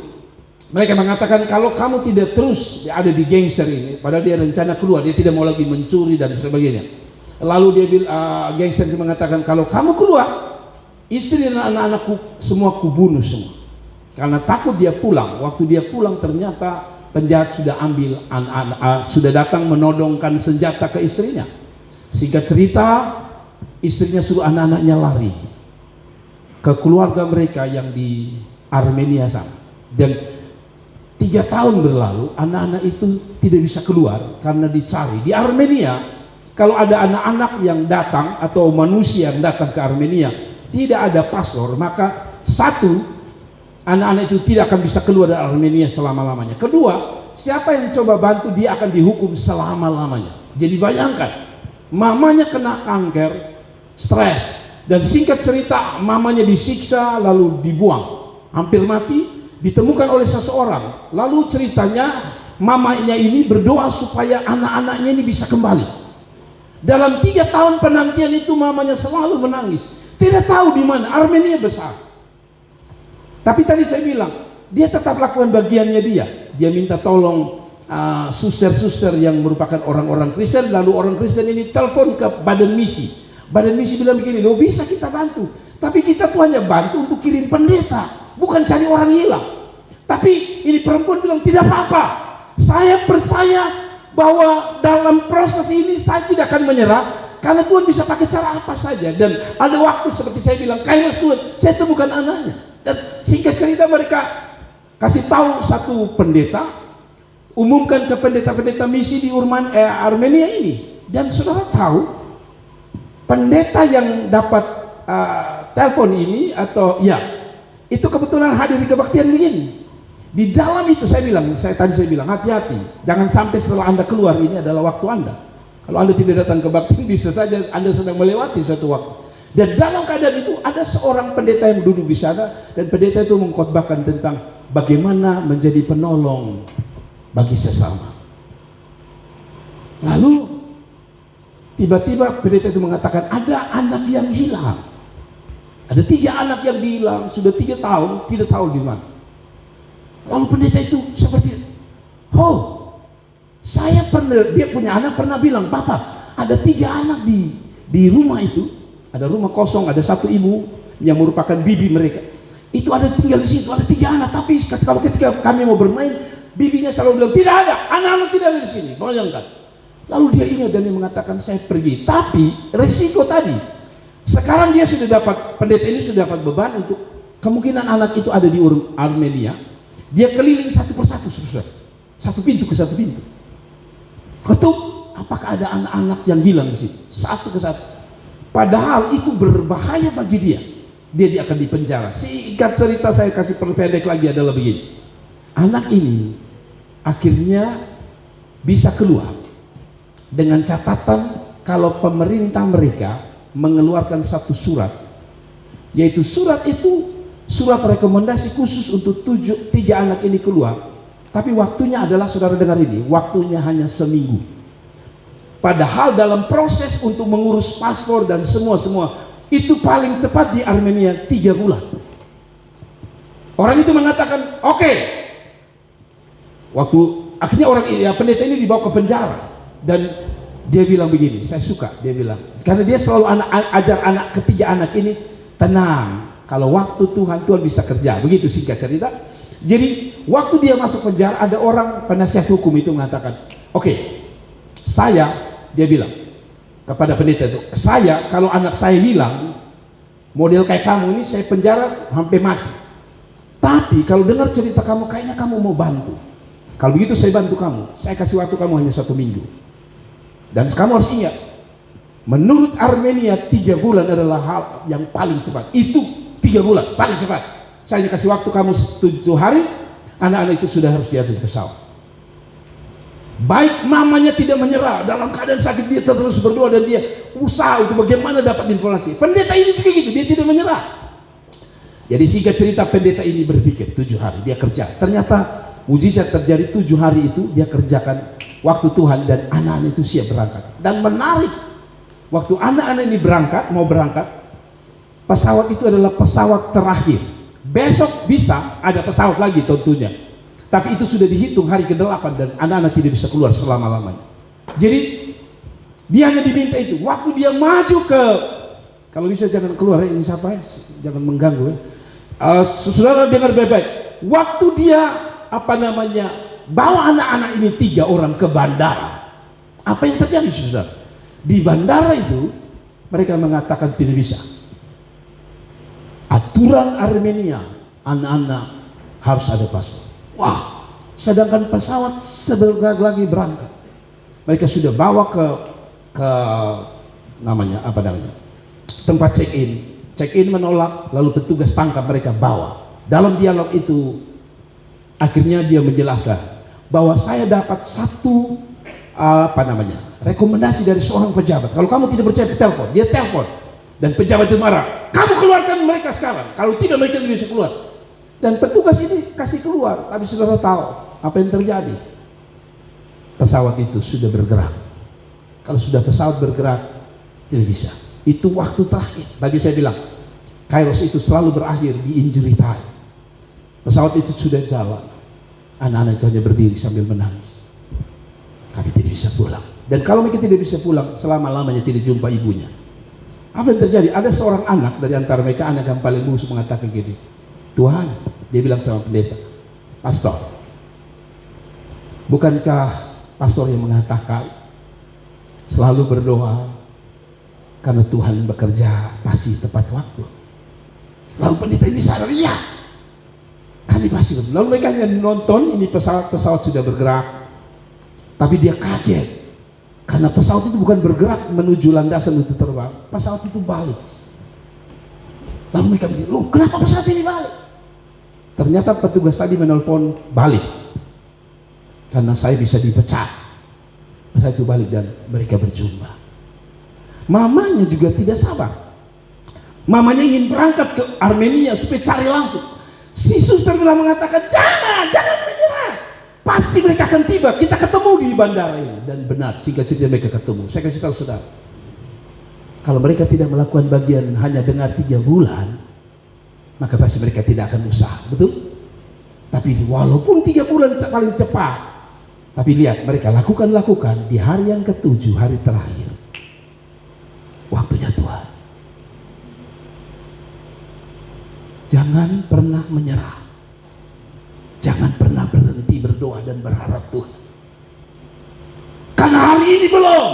mereka mengatakan kalau kamu tidak terus ada di gangster ini, padahal dia rencana keluar, dia tidak mau lagi mencuri dan sebagainya. Lalu dia bilang, gangster mengatakan kalau kamu keluar, istri dan anak-anakku semua kubunuh semua. Karena takut dia pulang. Waktu dia pulang ternyata penjahat sudah ambil sudah datang menodongkan senjata ke istrinya. Singkat cerita, istrinya suruh anak-anaknya lari ke keluarga mereka yang di Armenia sana. Dan 3 tahun berlalu, anak-anak itu tidak bisa keluar karena dicari. Di Armenia, kalau ada anak-anak yang datang atau manusia yang datang ke Armenia, tidak ada paspor, maka satu, anak-anak itu tidak akan bisa keluar dari Armenia selama-lamanya. Kedua, siapa yang coba bantu dia akan dihukum selama-lamanya. Jadi bayangkan, mamanya kena kanker, stres, dan singkat cerita mamanya disiksa lalu dibuang, hampir mati, ditemukan oleh seseorang. Lalu ceritanya mamanya ini berdoa supaya anak-anaknya ini bisa kembali. Dalam 3 tahun penantian itu mamanya selalu menangis, tidak tahu di mana. Armenia besar. Tapi tadi saya bilang, dia tetap lakukan bagiannya dia. Dia minta tolong suster-suster yang merupakan orang-orang Kristen. Lalu orang Kristen ini telepon ke badan misi. Badan misi bilang begini, loh bisa kita bantu, tapi kita tuh hanya bantu untuk kirim pendeta, bukan cari orang hilang. Tapi ini perempuan bilang tidak apa-apa, saya percaya bahwa dalam proses ini saya tidak akan menyerah, karena Tuhan bisa pakai cara apa saja. Dan ada waktu seperti saya bilang, kairos Tuhan, saya temukan anaknya. Dan singkat cerita mereka kasih tahu satu pendeta, umumkan ke pendeta-pendeta misi di Armenia ini. Dan saudara tahu, pendeta yang dapat telepon ini atau ya, itu kebetulan hadir di kebaktian begini. Di dalam itu saya bilang, tadi saya bilang hati-hati, jangan sampai setelah Anda keluar ini adalah waktu Anda. Kalau Anda tidak datang ke bakti, bisa saja Anda sedang melewati satu waktu. Dan dalam keadaan itu ada seorang pendeta yang duduk di sana, dan pendeta itu mengkhotbahkan tentang bagaimana menjadi penolong bagi sesama. Lalu tiba-tiba pendeta itu mengatakan ada anak yang hilang. Ada 3 anak yang hilang, sudah 3 tahun, tidak tahu di mana. Lalu pendeta itu seperti, oh Dia punya anak pernah bilang, "Papa, ada 3 anak di rumah itu, ada rumah kosong, ada satu ibu yang merupakan bibi mereka. Itu ada tinggal di situ, ada 3 anak. Tapi kalau ketika kami mau bermain, bibinya selalu bilang, tidak ada, anak-anak tidak ada di sini." Bayangkan. Lalu dia ingat dan dia mengatakan, "Saya pergi." Tapi resiko tadi, sekarang dia sudah dapat, pendeta ini sudah dapat beban untuk kemungkinan anak itu ada di Armenia. Dia keliling satu persatu, satu pintu ke satu pintu. Ketuk, apakah ada anak-anak yang hilang di situ? Satu ke satu. Padahal itu berbahaya bagi dia. Dia akan dipenjara. Singkat cerita saya kasih perpendek lagi adalah begini. Anak ini akhirnya bisa keluar dengan catatan kalau pemerintah mereka mengeluarkan satu surat, yaitu surat itu surat rekomendasi khusus untuk 3 anak ini keluar. Tapi waktunya adalah, saudara dengar ini, waktunya hanya seminggu. Padahal dalam proses untuk mengurus paspor dan semua itu paling cepat di Armenia 3 bulan. Orang itu mengatakan, "Oke." Waktu akhirnya pendeta ini dibawa ke penjara dan dia bilang begini, saya suka dia bilang, karena dia selalu ajar ketiga anak ini, tenang, kalau waktu Tuhan bisa kerja. Begitu singkat cerita. Jadi waktu dia masuk penjara, ada orang penasihat hukum itu mengatakan, "Oke, dia bilang kepada pendeta itu, kalau anak saya hilang, model kayak kamu ini saya penjara sampai mati. Tapi kalau dengar cerita kamu, kayaknya kamu mau bantu. Kalau begitu saya bantu kamu. Saya kasih waktu kamu hanya 1 minggu. Dan kamu harus ingat, menurut Armenia 3 bulan adalah hal yang paling cepat. Itu 3 bulan paling cepat. Saya kasih waktu kamu 7 hari, anak-anak itu sudah harus di atas pesawat." Baik mamanya tidak menyerah, dalam keadaan sakit dia terus berdoa dan dia usaha untuk bagaimana dapat informasi. Pendeta ini juga gitu, dia tidak menyerah. Jadi singkat cerita, pendeta ini berpikir 7 hari dia kerja. Ternyata mujizat terjadi. 7 hari itu dia kerjakan waktu Tuhan dan anak-anak itu siap berangkat. Dan menarik, waktu anak-anak ini mau berangkat, pesawat itu adalah pesawat terakhir. Besok bisa ada pesawat lagi tentunya, tapi itu sudah dihitung hari ke-8 dan anak-anak tidak bisa keluar selama-lamanya. Jadi dia hanya diminta itu. Waktu dia maju ke, kalau bisa jangan keluar ini siapa ya, jangan mengganggu ya. Saudara dengar baik-baik. Waktu dia bawa anak-anak ini 3 orang ke bandara, apa yang terjadi saudara? Di bandara itu mereka mengatakan tidak bisa. Aturan Armenia, anak-anak harus ada paspor. Wah, sedangkan pesawat sebentar lagi berangkat. Mereka sudah bawa ke tempat check-in menolak, lalu petugas tangkap mereka bawa. Dalam dialog itu akhirnya dia menjelaskan bahwa saya dapat satu rekomendasi dari seorang pejabat. Kalau kamu tidak percaya, telepon. Dia telepon dan pejabat itu marah, "Kamu keluarkan mereka sekarang, kalau tidak mereka tidak bisa keluar." Dan petugas ini kasih keluar. Tapi saudara tahu apa yang terjadi? Pesawat itu sudah bergerak. Kalau sudah pesawat bergerak, tidak bisa. Itu waktu terakhir. Tadi saya bilang, Kairos itu selalu berakhir di injury time. Pesawat itu sudah jalan, anak-anak itu hanya berdiri sambil menangis. Kami tidak bisa pulang. Dan kalau mereka tidak bisa pulang, selama-lamanya tidak jumpa ibunya. Apa yang terjadi? Ada seorang anak dari antara mereka, anak yang paling bungsu, mengatakan gini, "Tuhan," dia bilang sama pendeta, "Pastor, bukankah pastor yang mengatakan selalu berdoa karena Tuhan bekerja pasti tepat waktu?" Lalu pendeta ini sadar, "Iya, kami pasti betul." Lalu mereka hanya nonton, ini pesawat sudah bergerak, tapi dia kaget. Karena pesawat itu bukan bergerak menuju landasan untuk terbang, pesawat itu balik. Lalu mereka bilang, "Loh, kenapa pesawat ini balik?" Ternyata petugas tadi menelpon balik, karena saya bisa dipecat. Pesawat itu balik dan mereka berjumpa. Mamanya juga tidak sabar. Mamanya ingin berangkat ke Armenia supaya cari langsung. Si suster bilang mengatakan, jangan menyerah. Pasti mereka akan tiba, kita ketemu di bandara ini. Dan benar, singkat cerita mereka ketemu. Saya kasih tahu saudara, kalau mereka tidak melakukan bagian hanya dengar 3 bulan, maka pasti mereka tidak akan usaha, betul? Tapi walaupun 3 bulan paling cepat, Tapi lihat, mereka lakukan di hari yang ketujuh, hari terakhir. Waktunya Tuhan. Jangan pernah menyerah. Jangan pernah berhenti berdoa dan berharap Tuhan. Karena hari ini belum,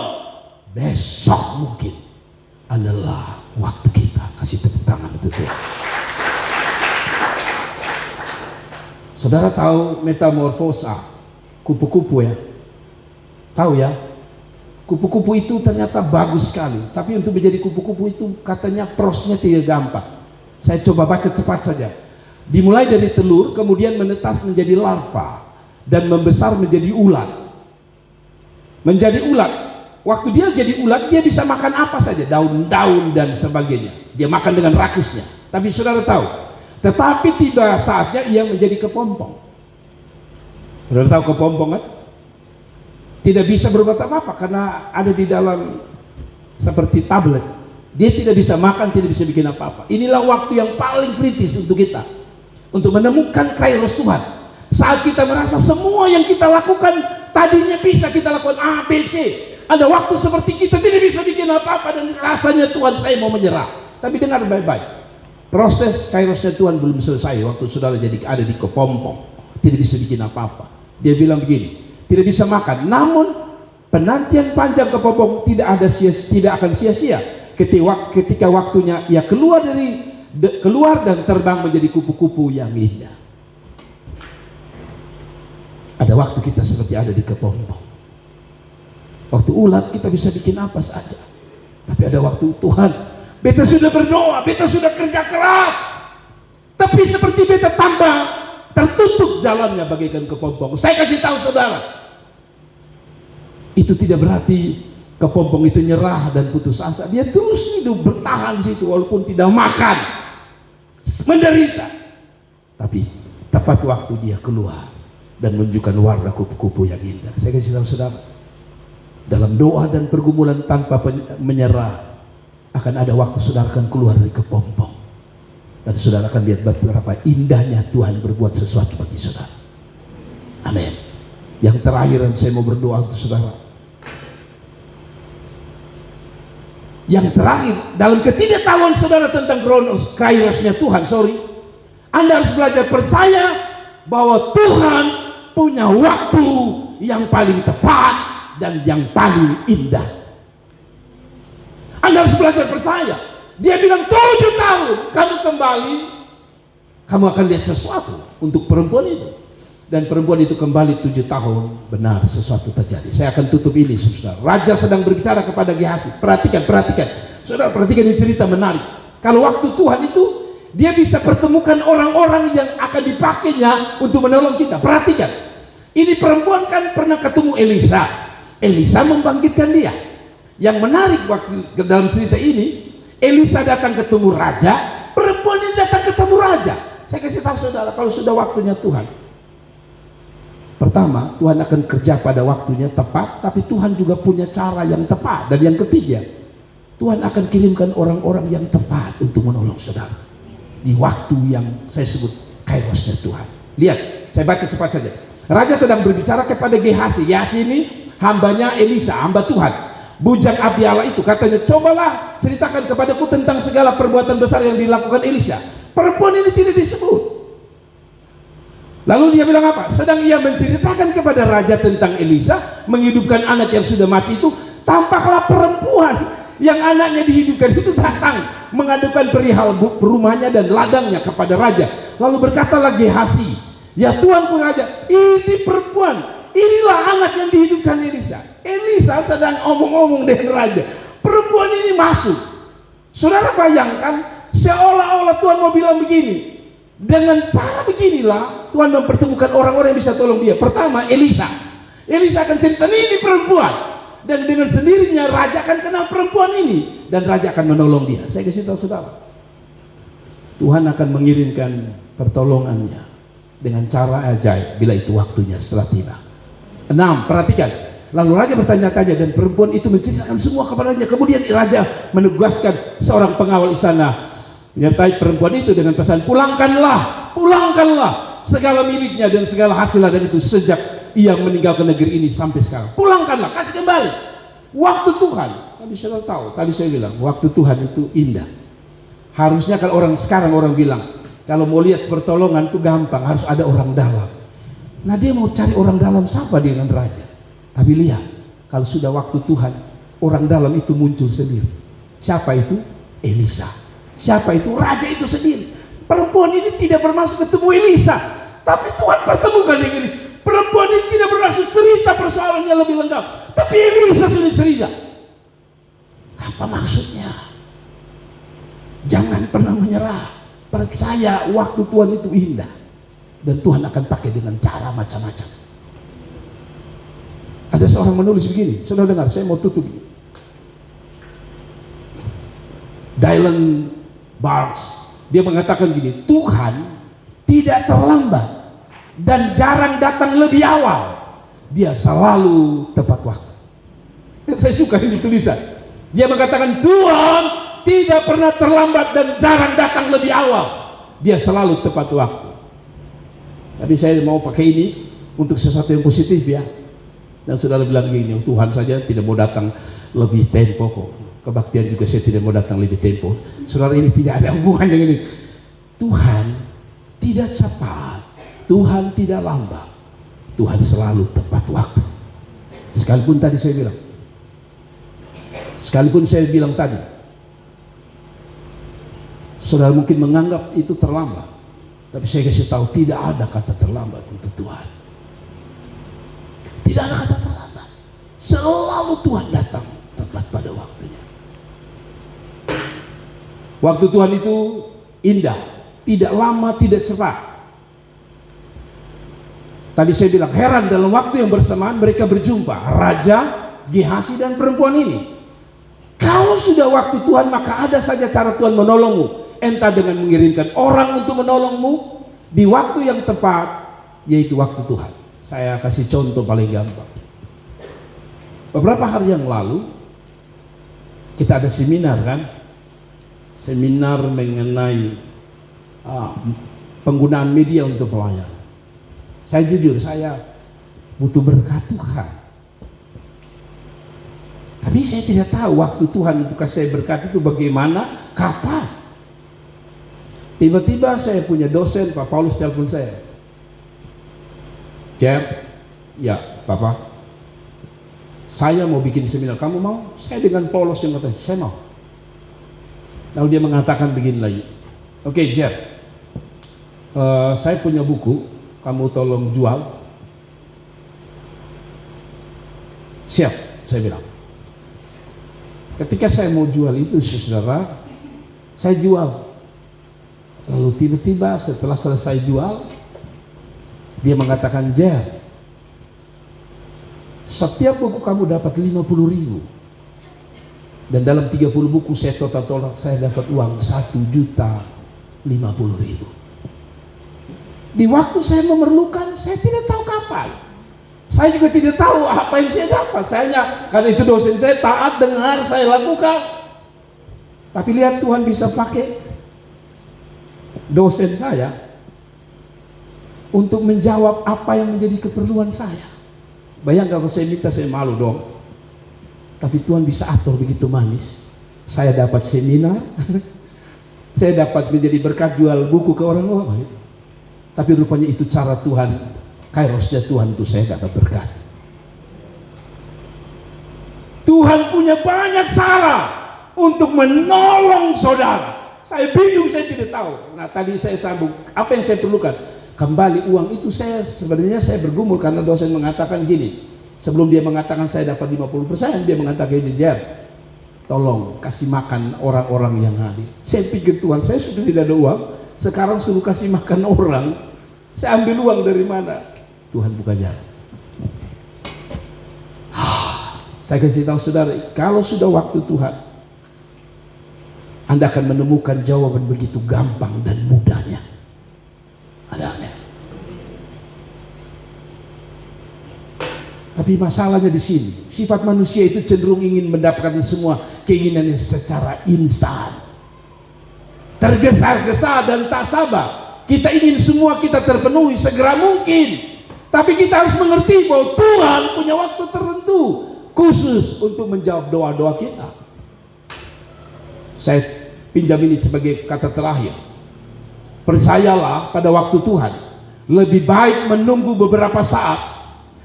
besok mungkin adalah waktu kita. Kasih tepuk tangan untuk Tuhan. Saudara tahu metamorfosa kupu-kupu ya? Tahu ya? Kupu-kupu itu ternyata bagus sekali. Tapi untuk menjadi kupu-kupu itu katanya prosesnya tidak gampang. Saya coba baca cepat saja. Dimulai dari telur, kemudian menetas menjadi larva dan membesar menjadi ulat. Menjadi ulat. Waktu dia jadi ulat, dia bisa makan apa saja, daun-daun dan sebagainya. Dia makan dengan rakusnya. Tapi saudara tahu, tetapi tiba saatnya ia menjadi kepompong. Saudara tahu kepompong kan? Tidak bisa berbuat apa-apa karena ada di dalam seperti tablet. Dia tidak bisa makan, tidak bisa bikin apa-apa. Inilah waktu yang paling kritis untuk kita, untuk menemukan kairos Tuhan. Saat kita merasa semua yang kita lakukan tadinya bisa kita lakukan A, B, C, ada waktu seperti kita tidak bisa bikin apa-apa dan rasanya Tuhan saya mau menyerah. Tapi dengar baik-baik, proses kairosnya Tuhan belum selesai. Waktu saudara jadi ada di kepompong, tidak bisa bikin apa-apa. Dia bilang begini, tidak bisa makan, namun penantian panjang kepompong tidak akan sia-sia. Ketika waktunya ia keluar dan terbang menjadi kupu-kupu yang indah. Ada waktu kita seperti ada di kepompong. Waktu ulat kita bisa bikin apa saja. Tapi ada waktu Tuhan, beta sudah berdoa, beta sudah kerja keras, tapi seperti beta tambah tertutup jalannya bagaikan kepompong. Saya kasih tahu saudara, itu tidak berarti kepompong itu nyerah dan putus asa. Dia terus hidup bertahan di situ walaupun tidak makan, menderita. Tapi tepat waktu dia keluar dan menunjukkan warna kupu-kupu yang indah. Saya kasih tahu saudara, dalam doa dan pergumulan tanpa menyerah, akan ada waktu saudara akan keluar dari kepompong dan saudara akan lihat betapa indahnya Tuhan berbuat sesuatu bagi saudara. Amin. Yang terakhir saya mau berdoa untuk saudara. Yang terakhir, dalam ketidaktahuan saudara tentang kairosnya Tuhan, Anda harus belajar percaya bahwa Tuhan punya waktu yang paling tepat dan yang paling indah. Anda harus belajar percaya. Dia bilang 7 tahun kamu kembali, kamu akan lihat sesuatu untuk perempuan itu. Dan perempuan itu kembali 7 tahun, benar sesuatu terjadi. Saya akan tutup ini saudara. Raja sedang berbicara kepada Gehazi. Perhatikan. Saudara perhatikan ini cerita menarik. Kalau waktu Tuhan itu, dia bisa pertemukan orang-orang yang akan dipakainya untuk menolong kita. Perhatikan. Ini perempuan kan pernah ketemu Elisa. Elisa membangkitkan dia. Yang menarik waktu dalam cerita ini, Elisa datang ketemu raja, perempuan ini datang ketemu raja. Saya kasih tahu saudara, kalau sudah waktunya Tuhan, pertama, Tuhan akan kerja pada waktunya tepat, tapi Tuhan juga punya cara yang tepat. Dan yang ketiga, Tuhan akan kirimkan orang-orang yang tepat untuk menolong saudara di waktu yang saya sebut kairosnya Tuhan. Lihat, saya baca cepat saja. Raja sedang berbicara kepada Gehazi. Gehazi ini hambanya Elisa, hamba Tuhan. Bujang Abiala itu katanya, cobalah ceritakan kepadaku tentang segala perbuatan besar yang dilakukan Elisa. Perempuan ini tidak disebut. Lalu dia bilang apa? Sedang ia menceritakan kepada raja tentang Elisa menghidupkan anak yang sudah mati itu, tampaklah perempuan yang anaknya dihidupkan itu datang mengadukan perihal rumahnya dan ladangnya kepada raja. Lalu berkatalah Gehazi, ya tuanku raja, ini perempuan, inilah anak yang dihidupkan Elisa. Elisa sedang omong-omong dengan raja, perempuan ini masuk. Saudara bayangkan, seolah-olah Tuhan mau bilang begini, dengan cara beginilah Tuhan mempertemukan orang-orang yang bisa tolong dia. Pertama, Elisa akan cerita, ini perempuan, dan dengan sendirinya raja akan kenal perempuan ini dan raja akan menolong dia. Saya kasih tahu saudara, Tuhan akan mengirimkan pertolongannya dengan cara ajaib bila itu waktunya setelah tiba. 6, perhatikan. Lalu raja bertanya-tanya dan perempuan itu menceritakan semua kepadanya. Kemudian raja menugaskan seorang pengawal istana menyertai perempuan itu dengan pesan, pulangkanlah segala miliknya dan segala hasil ladang itu sejak yang meninggalkan negeri ini sampai sekarang. Pulangkanlah, kasih kembali. Waktu Tuhan, tadi saya tahu, tadi saya bilang, waktu Tuhan itu indah. Harusnya kalau sekarang orang bilang, kalau mau lihat pertolongan itu gampang, harus ada orang dalam. Nah dia mau cari orang dalam siapa dengan raja? Tapi lihat, kalau sudah waktu Tuhan, orang dalam itu muncul sendiri. Siapa itu? Elisa. Siapa itu? Raja itu sendiri. Perempuan ini tidak bermaksud ketemu Elisa, tapi Tuhan pertemukan dengan Elisa. Perempuan ini tidak bermaksud cerita persoalannya lebih lengkap, tapi Elisa sudah cerita. Apa maksudnya? Jangan pernah menyerah. Percaya waktu Tuhan itu indah, dan Tuhan akan pakai dengan cara macam-macam. Ada seorang menulis begini, sudah dengar, saya mau tutup. Dylan Bars, dia mengatakan gini, Tuhan tidak terlambat dan jarang datang lebih awal, dia selalu tepat waktu. Saya suka ini tulisan. Dia mengatakan Tuhan tidak pernah terlambat dan jarang datang lebih awal, dia selalu tepat waktu. Tapi saya mau pakai ini untuk sesuatu yang positif ya. Dan saudara bilang gini, Tuhan saja tidak mau datang lebih tempo kok. Kebaktian juga saya tidak mau datang lebih tempo. Saudara, ini tidak ada hubungan dengan ini. Tuhan tidak cepat, Tuhan tidak lambat, Tuhan selalu tepat waktu. Sekalipun tadi saya bilang, tadi, saudara mungkin menganggap itu terlambat, tapi saya kasih tahu tidak ada kata terlambat untuk Tuhan. Tidak ada kata terlambat. Selalu Tuhan datang tepat pada waktunya. Waktu Tuhan itu indah, tidak lama, tidak cepat. Tadi saya bilang heran, dalam waktu yang bersamaan mereka berjumpa, Raja, Gehazi dan perempuan ini. Kalau sudah waktu Tuhan, maka ada saja cara Tuhan menolongmu. Entah dengan mengirimkan orang untuk menolongmu di waktu yang tepat, yaitu waktu Tuhan. Saya kasih contoh paling gampang. Beberapa hari yang lalu kita ada seminar kan, seminar mengenai penggunaan media untuk pelayanan. Saya jujur, saya butuh berkat Tuhan. Tapi saya tidak tahu waktu Tuhan untuk kasih saya berkat itu bagaimana, kapan. Tiba-tiba saya punya dosen, Pak Paulus telepon saya. Jeff, ya Papa, saya mau bikin seminar, kamu mau? Saya dengan polos yang kata, saya mau. Lalu dia mengatakan begini lagi, oke Jeff, saya punya buku, kamu tolong jual. Siap, saya bilang. Ketika saya mau jual itu, saudara, saya jual. Lalu tiba-tiba setelah selesai jual, dia mengatakan, Jeff, setiap buku kamu dapat 50.000, dan dalam 30 buku saya total saya dapat uang 1.050.000. Di waktu saya memerlukan, saya tidak tahu kapan. Saya juga tidak tahu apa yang saya dapat. Karena itu dosen saya taat, dengar, saya lakukan. Tapi lihat Tuhan bisa pakai dosen saya untuk menjawab apa yang menjadi keperluan saya. Bayangkan kalau saya minta, saya malu dong. Tapi Tuhan bisa atur begitu manis. Saya dapat seminar, saya dapat menjadi berkat jual buku ke orang-orang. Tapi rupanya itu cara Tuhan, kairosnya Tuhan untuk saya dapat berkat. Tuhan punya banyak cara untuk menolong saudara. Saya bingung, saya tidak tahu. Nah tadi saya sambung, apa yang saya perlukan? Kembali uang itu sebenarnya saya bergumul karena dosen mengatakan gini. Sebelum dia mengatakan saya dapat 50%, dia mengatakan gini, Jer, tolong kasih makan orang-orang yang hadir. Saya pikir Tuhan, saya sudah tidak ada uang, sekarang suruh kasih makan orang. Saya ambil uang dari mana? Tuhan buka jalan. Saya kasih tahu saudara, kalau sudah waktu Tuhan, Anda akan menemukan jawaban begitu gampang dan mudahnya. Ada aneh. Tapi masalahnya di sini, sifat manusia itu cenderung ingin mendapatkan semua keinginannya secara instan, tergesa-gesa dan tak sabar. Kita ingin semua kita terpenuhi segera mungkin. Tapi kita harus mengerti bahwa Tuhan punya waktu tertentu khusus untuk menjawab doa-doa kita. Saya pinjam ini sebagai kata terakhir. Percayalah pada waktu Tuhan. Lebih baik menunggu beberapa saat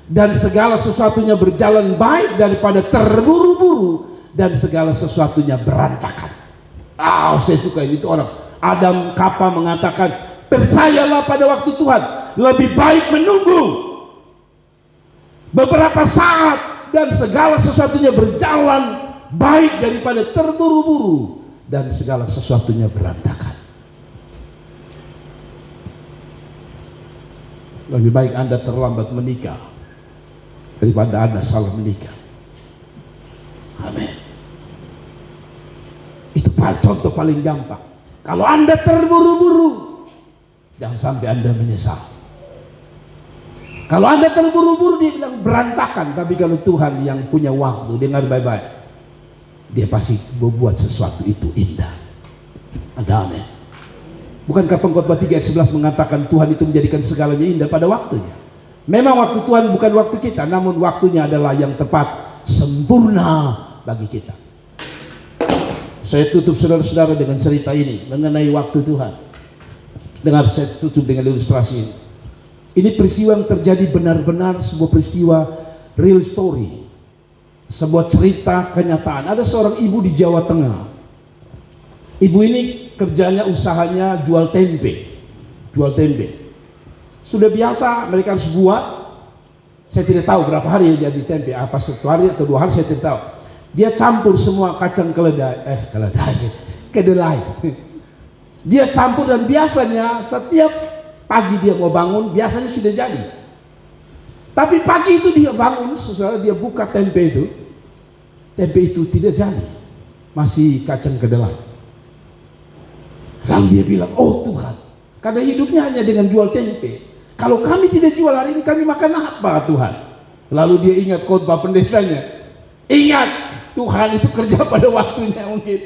dan segala sesuatunya berjalan baik daripada terburu-buru dan segala sesuatunya berantakan. Saya suka ini, itu orang Adam Kappa mengatakan, percayalah pada waktu Tuhan. Lebih baik menunggu beberapa saat dan segala sesuatunya berjalan baik daripada terburu-buru dan segala sesuatunya berantakan. Lebih baik Anda terlambat menikah daripada Anda salah menikah. Amin. Itu contoh paling gampang. Kalau Anda terburu-buru, jangan sampai Anda menyesal. Kalau Anda terburu-buru, dia bilang berantakan. Tapi kalau Tuhan yang punya waktu, dengar baik-baik, dia pasti membuat sesuatu itu indah. Ada amin. Bukankah Pengkhotbah 3 ayat 11 mengatakan Tuhan itu menjadikan segalanya indah pada waktunya? Memang waktu Tuhan bukan waktu kita, namun waktunya adalah yang tepat, sempurna bagi kita. Saya tutup saudara-saudara dengan cerita ini mengenai waktu Tuhan. Dengar, saya tutup dengan ilustrasi ini. Ini peristiwa yang terjadi benar-benar sebuah peristiwa real story, sebuah cerita kenyataan. Ada seorang ibu di Jawa Tengah. Ibu ini kerjanya, usahanya jual tempe. Sudah biasa mereka harus buat. Saya tidak tahu berapa hari dia jadi tempe, apa 1 hari atau 2 hari, saya tidak tahu. Dia campur semua kacang kedelai. Dia campur, dan biasanya setiap pagi dia mau bangun, biasanya sudah jadi. Tapi pagi itu dia bangun, saudara, dia buka tempe itu tidak jadi, masih kacang kedelai. Lalu dia bilang, oh Tuhan, karena hidupnya hanya dengan jual tempe, kalau kami tidak jual hari ini, kami makan apa Tuhan? Lalu dia ingat khotbah pendetanya. Ingat, Tuhan itu kerja pada waktunya mungkin.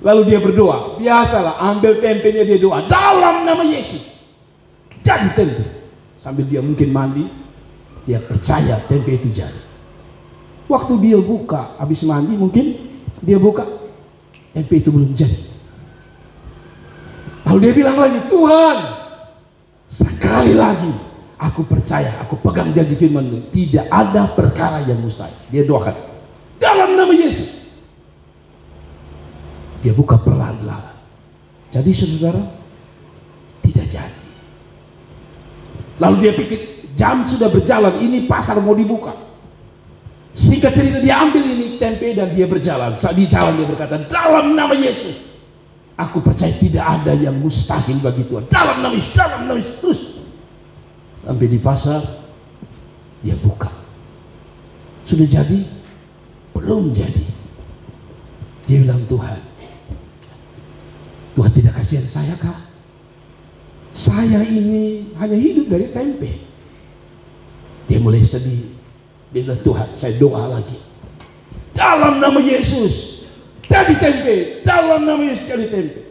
Lalu dia berdoa, biasalah, ambil tempenya, dia doa dalam nama Yesus, jadi tempe. Sambil dia mungkin mandi, dia percaya tempe itu jadi. Waktu dia buka, habis mandi mungkin dia buka, tempe itu belum jadi. Lalu dia bilang lagi, Tuhan, sekali lagi aku percaya, aku pegang janji firman-Mu, tidak ada perkara yang mustahil. Dia doakan dalam nama Yesus. Dia buka perlahan-lahan. Jadi saudara, tidak jadi. Lalu dia pikir, jam sudah berjalan, ini pasar mau dibuka. Singkat cerita, dia ambil ini tempe dan dia berjalan. Saat di jalan dia berkata, dalam nama Yesus, aku percaya tidak ada yang mustahil bagi Tuhan. Dalam nama Yesus, dalam nama Yesus. Terus sampai di pasar, dia buka. Sudah jadi? Belum jadi. Dia bilang, Tuhan tidak kasihan saya kah? Saya ini hanya hidup dari tempe. Dia mulai sedih. Dia bilang, Tuhan, saya doa lagi. Dalam nama Yesus, jadi tempe. Dalam nama Yesus, jadi tempe.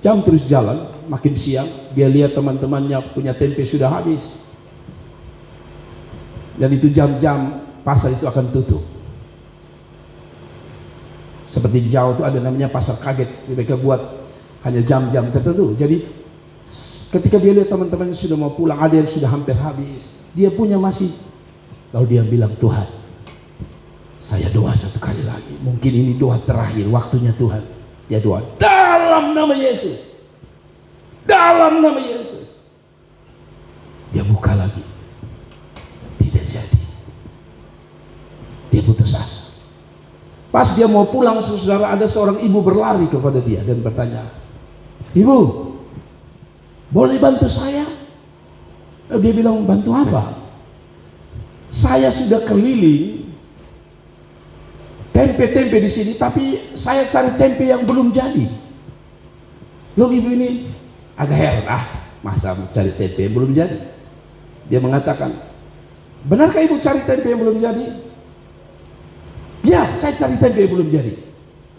Jam terus jalan, makin siang, dia lihat teman-temannya punya tempe sudah habis. Dan itu jam-jam pasar itu akan tutup. Seperti di Jawa itu ada namanya pasar kaget, mereka buat hanya jam-jam tertentu. Jadi ketika dia lihat teman-temannya sudah mau pulang, ada yang sudah hampir habis, dia punya masih. Lalu dia bilang, Tuhan, saya doa satu kali lagi, mungkin ini doa terakhir, waktunya Tuhan. Dia doa dalam nama Yesus, dalam nama Yesus. Dia buka lagi, tidak jadi. Dia putus asa. Pas dia mau pulang, saudara, ada seorang ibu berlari kepada dia dan bertanya, Ibu, boleh bantu saya? Dia bilang, bantu apa? Saya sudah keliling tempe-tempe di sini, tapi saya cari tempe yang belum jadi. Lalu ibu ini agak heran, masa cari tempe yang belum jadi? Dia mengatakan, benarkah ibu cari tempe yang belum jadi? Ya, saya cari tempe yang belum jadi.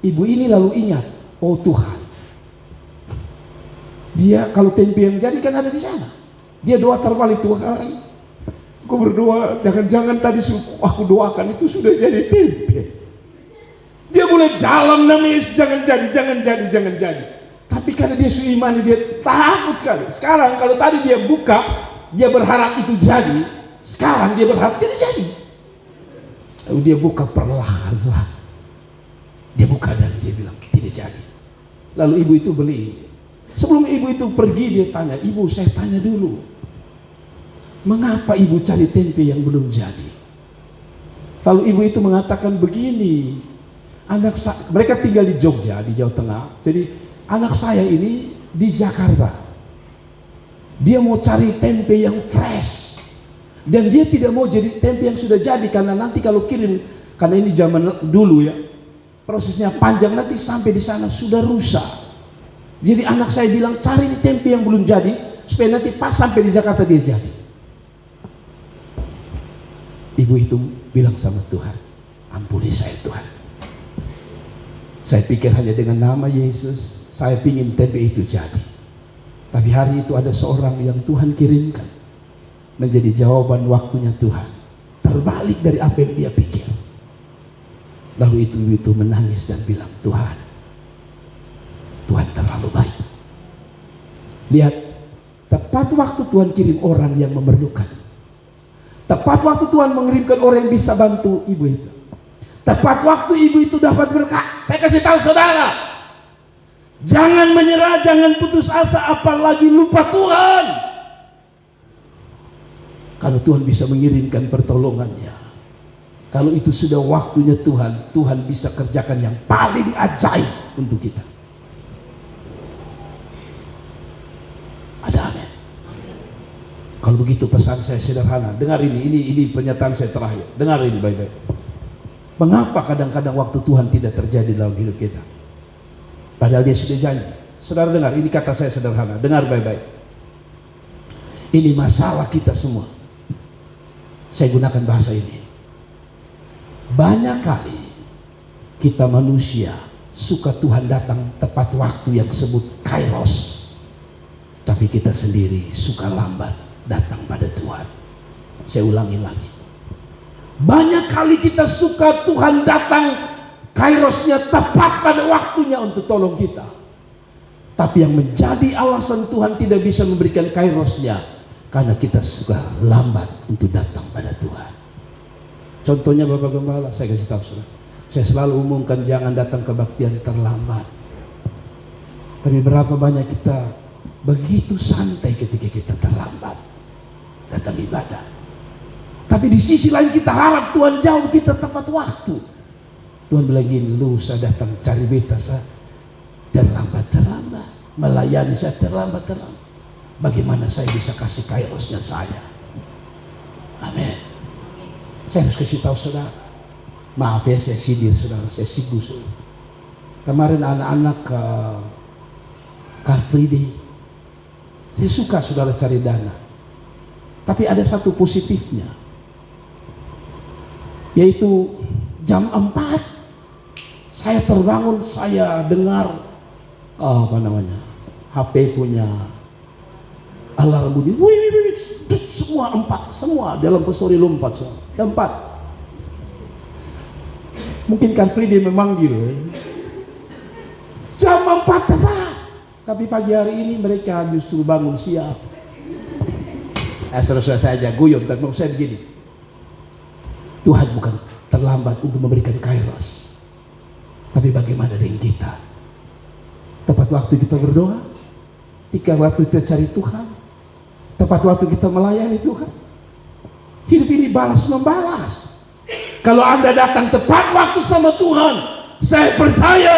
Ibu ini lalu ingat, oh Tuhan, dia kalau tempe yang jadi kan ada di sana. Dia doa terbalik, Tuhan, Aku berdoa, jangan-jangan tadi aku doakan itu sudah jadi tempe. Dia mulai dalam namanya, jangan jadi. Tapi karena dia seiman, dia takut sekali. Sekarang kalau tadi dia buka, dia berharap itu jadi. Sekarang dia berharap tidak jadi. Lalu dia buka perlahan-lahan. Dia buka dan dia bilang tidak jadi. Lalu ibu itu beli. Sebelum ibu itu pergi, dia tanya, ibu saya tanya dulu, mengapa ibu cari tempe yang belum jadi? Lalu ibu itu mengatakan begini, mereka tinggal di Jogja, di Jawa Tengah. Jadi anak saya ini di Jakarta. Dia mau cari tempe yang fresh. Dan dia tidak mau jadi tempe yang sudah jadi, karena nanti kalau kirim, karena ini zaman dulu ya, prosesnya panjang, nanti sampai di sana sudah rusak. Jadi anak saya bilang cari tempe yang belum jadi, supaya nanti pas sampai di Jakarta dia jadi. Ibu itu bilang sama Tuhan, ampuni saya Tuhan. Saya pikir hanya dengan nama Yesus, saya ingin tempe itu jadi. Tapi hari itu ada seorang yang Tuhan kirimkan, menjadi jawaban waktunya Tuhan. Terbalik dari apa yang dia pikir. Lalu itu menangis dan bilang, Tuhan terlalu baik. Lihat, tepat waktu Tuhan kirim orang yang memerlukan. Tepat waktu Tuhan mengirimkan orang yang bisa bantu ibu itu. Tepat waktu ibu itu dapat berkat. Saya kasih tahu saudara, jangan menyerah, jangan putus asa, apalagi lupa Tuhan. Kalau Tuhan bisa mengirimkan pertolongannya, kalau itu sudah waktunya Tuhan, Tuhan bisa kerjakan yang paling ajaib untuk kita. Ada amin. Kalau begitu pesan saya sederhana. Dengar ini pernyataan saya terakhir. Dengar ini baik-baik. Mengapa kadang-kadang waktu Tuhan tidak terjadi dalam hidup kita? Padahal dia sudah janji. Saudara dengar, ini kata saya sederhana. Dengar baik-baik. Ini masalah kita semua. Saya gunakan bahasa ini. Banyak kali kita manusia suka Tuhan datang tepat waktu yang disebut kairos. Tapi kita sendiri suka lambat datang pada Tuhan. Saya ulangi lagi. Banyak kali kita suka Tuhan datang kairosnya tepat pada waktunya untuk tolong kita. Tapi yang menjadi alasan Tuhan tidak bisa memberikan kairosnya, karena kita suka lambat untuk datang pada Tuhan. Contohnya Bapak Gembala, saya kasih tahu saudara. Saya selalu umumkan jangan datang kebaktian terlambat. Tapi berapa banyak kita begitu santai ketika kita terlambat datang ibadah. Tapi di sisi lain kita harap Tuhan jauh kita tepat waktu. Tuhan bilang gini, lu saya datang cari beta saya terlambat, melayani saya terlambat. Bagaimana saya bisa kasih kairosnya saya? Amin. Saya harus kasih tahu saudara. Maaf ya saya sindir saudara, saya singgung saudara. Kemarin anak-anak Car Free Day, saya suka saudara cari dana. Tapi ada satu positifnya, yaitu jam 4 saya terbangun, saya dengar HP punya alarm bunyi, semua 4, semua dalam pesori lompat semua. Jam 4 mungkin kan Fridi memanggil jam 4 tepat, tapi pagi hari ini mereka justru bangun siap. Selesai saja guyon, tapi mau saya begini, Tuhan bukan terlambat untuk memberikan kairos, tapi bagaimana dengan kita? Tepat waktu kita berdoa, tepat waktu kita cari Tuhan, tepat waktu kita melayani Tuhan. Hidup ini balas membalas. Kalau Anda datang tepat waktu sama Tuhan, saya percaya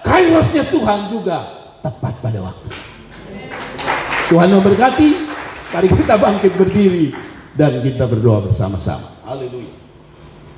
kairosnya Tuhan juga tepat pada waktu. Tuhan memberkati. Mari kita bangkit berdiri dan kita berdoa bersama-sama. Haleluya.